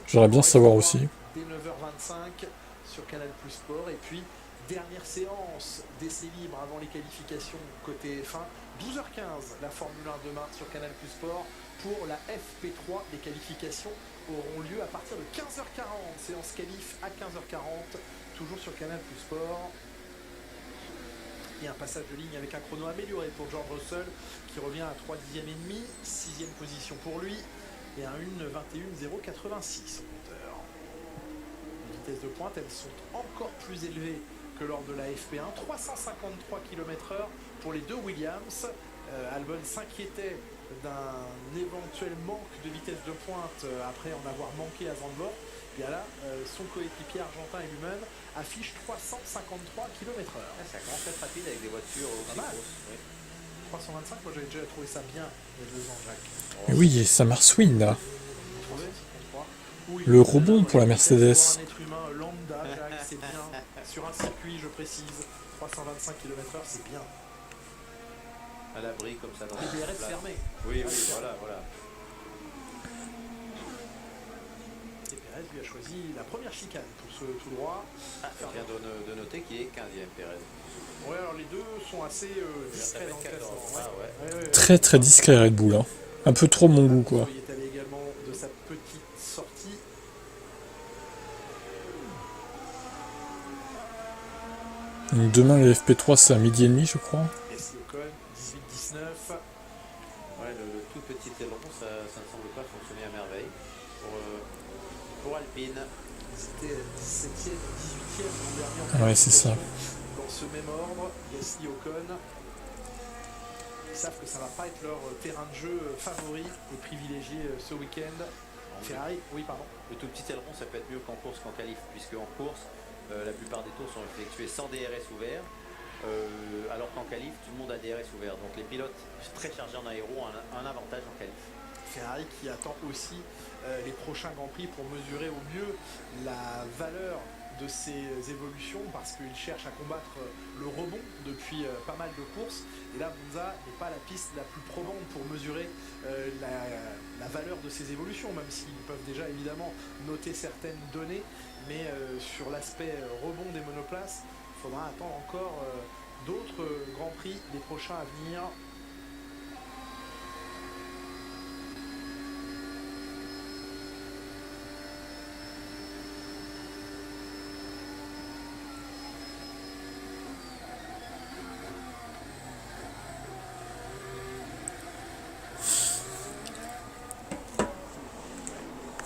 J'aimerais bien savoir aussi. Dès 9h25 sur Canal Plus Sport. Et puis, dernière séance d'essai libre avant les qualifications côté F1. 12h15, la Formule 1 demain sur Canal Plus Sport. Pour la FP3, les qualifications auront lieu à partir de 15h40. Séance qualif à 15h40, toujours sur Canal Plus Sport. Et un passage de ligne avec un chrono amélioré pour George Russell qui revient à 3 dixièmes et demi, 6e position pour lui et un 1:21.086 au compteur. Les vitesses de pointe, elles sont encore plus élevées que lors de la FP1, 353 km/h pour les deux Williams. Albon s'inquiétait d'un éventuel manque de vitesse de pointe après en avoir manqué à Zandvoort. Et là, son coéquipier argentin et lui-même affiche 353 km/h. Ça commence à être rapide avec des voitures aussi grosses. Oui. 325, moi j'avais déjà trouvé ça bien il y a 2 ans, Jacques. Et oui, ça marsouine là. Oui, Le rebond pour la Mercedes. Pour un être humain lambda, Jacques, c'est bien. Sur un circuit, je précise, 325 km/h, c'est bien. À l'abri comme ça dans les DRS fermés. Oui, voilà. Et Pérez lui a choisi la première chicane pour ce tout droit. Je viens de noter qu'il est 15e, Pérez. Ouais, alors les deux sont assez discrets dans le classement. Très très discret Red Bull. Hein. Un peu trop mon goût quoi. Il est allé également de sa petite sortie. Donc demain le FP3 c'est à 12h30 je crois. Et si Ocon, 18-19. Ouais, le tout petit aileron, ça ne semble pas fonctionner à merveille pour Alpine. C'était 17e, 18e l'an dernier. Ouais, c'est ça. Dans ce même ordre, Gasly, Ocon. Ils savent que ça ne va pas être leur terrain de jeu favori et privilégié ce week-end. Ferrari, oui, pardon. Le tout petit aileron, ça peut être mieux qu'en course qu'en qualif, puisque en course, la plupart des tours sont effectués sans DRS ouvert, alors qu'en qualif, tout le monde a DRS ouvert. Donc les pilotes très chargés en aéro ont un avantage en qualif. Ferrari qui attend aussi les prochains Grands Prix pour mesurer au mieux la valeur de ces évolutions, parce qu'il cherche à combattre le rebond depuis pas mal de courses. Et là, Monza n'est pas la piste la plus probante pour mesurer la valeur de ces évolutions, même s'ils peuvent déjà évidemment noter certaines données. Mais sur l'aspect rebond des monoplaces, il faudra attendre encore d'autres Grands Prix, les prochains à venir.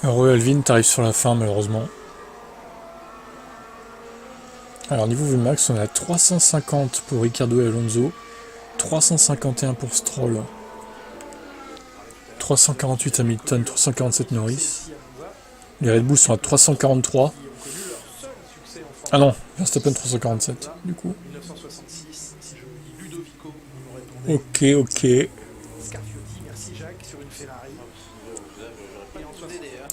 Heureux Alvin, t'arrives sur la fin malheureusement. Alors niveau Vmax, on est à 350 pour Ricciardo et Alonso, 351 pour Stroll, 348 Hamilton, 347 Norris. Les Red Bull sont à 343. Ah non, Verstappen 347 du coup. 1966, si je vous dis Ludovico, vous Ok. m'aurez Scarfiotti, merci Jacques, sur une Ferrari.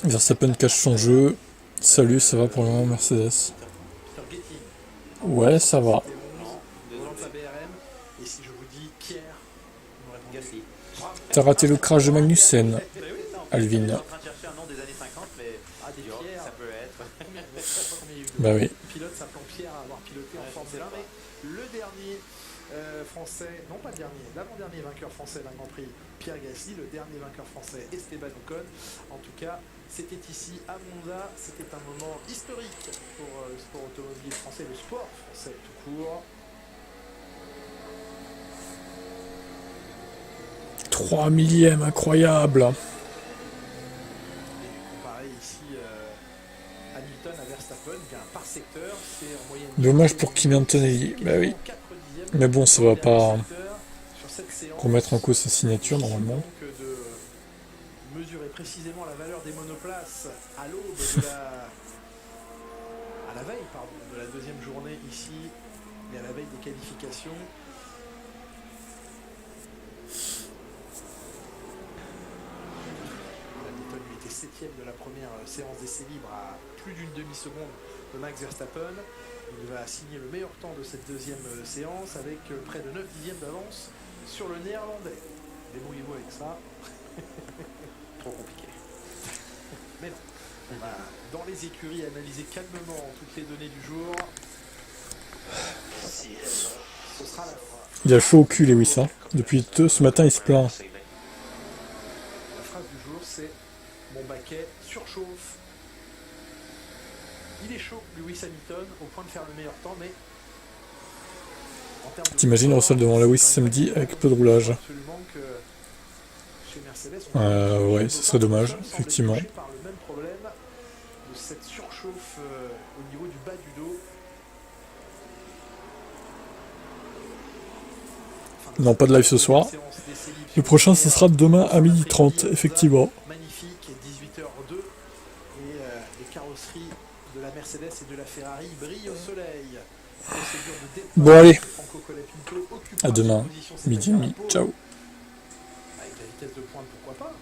Verstappen cache son jeu. Salut, ça va pour le moment Mercedes? Ouais, ça va. Et si je vous dis Pierre, vous me répondez. T'as raté le crash de Magnussen, Alvin. Je suis en train de chercher un nom des années 50, mais ça peut être. Bah oui. Pilote s'appelant Pierre à avoir piloté en Formule 1, mais le dernier français, non pas le dernier, l'avant-dernier vainqueur français d'un Grand Prix, Pierre Gasly, le dernier vainqueur français, Esteban Ocon. En tout cas, c'était ici à Monza, c'était un moment historique pour le sport automobile français, le sport français tout court. 3 millièmes, incroyable. Pareil ici, Hamilton à Verstappen, bien par secteur, c'est en moyenne. Dommage pour Kimi Antonelli, bah oui. Mais bon, ça va pas remettre en cause sa signature normalement. Donc de mesurer précisément la valeur des monoplaces à l'aube de à la veille de la deuxième journée ici, et à la veille des qualifications. Hamilton lui était 4e de la première séance d'essai libre à plus d'une demi-seconde de Max Verstappen. Il va signer le meilleur temps de cette deuxième séance avec près de 9 dixièmes d'avance sur le néerlandais. Débrouillez-vous avec ça. Trop compliqué. Mais non. On va dans les écuries analyser calmement toutes les données du jour. Ce sera la fin. Il a chaud au cul, Lewis. Hein. Depuis ce matin, il se plaint. La phrase du jour, c'est mon baquet surchauffe. Il est chaud, Lewis Hamilton, au point de faire le meilleur temps, mais t'imagines Russell devant Lewis samedi avec peu de roulage. Absolument que chez Mercedes, ouais, ce serait dommage, effectivement. par le même problème de cette surchauffe au niveau du bas du dos. Non, pas de live ce soir. Le prochain, ce sera demain à 12h30, effectivement. Magnifique, 18h02. Et les carrosseries de la Mercedes et de la Ferrari brillent au soleil. Bon, allez. À demain, midi et demi. Ciao. Avec la vitesse de pointe, pourquoi pas.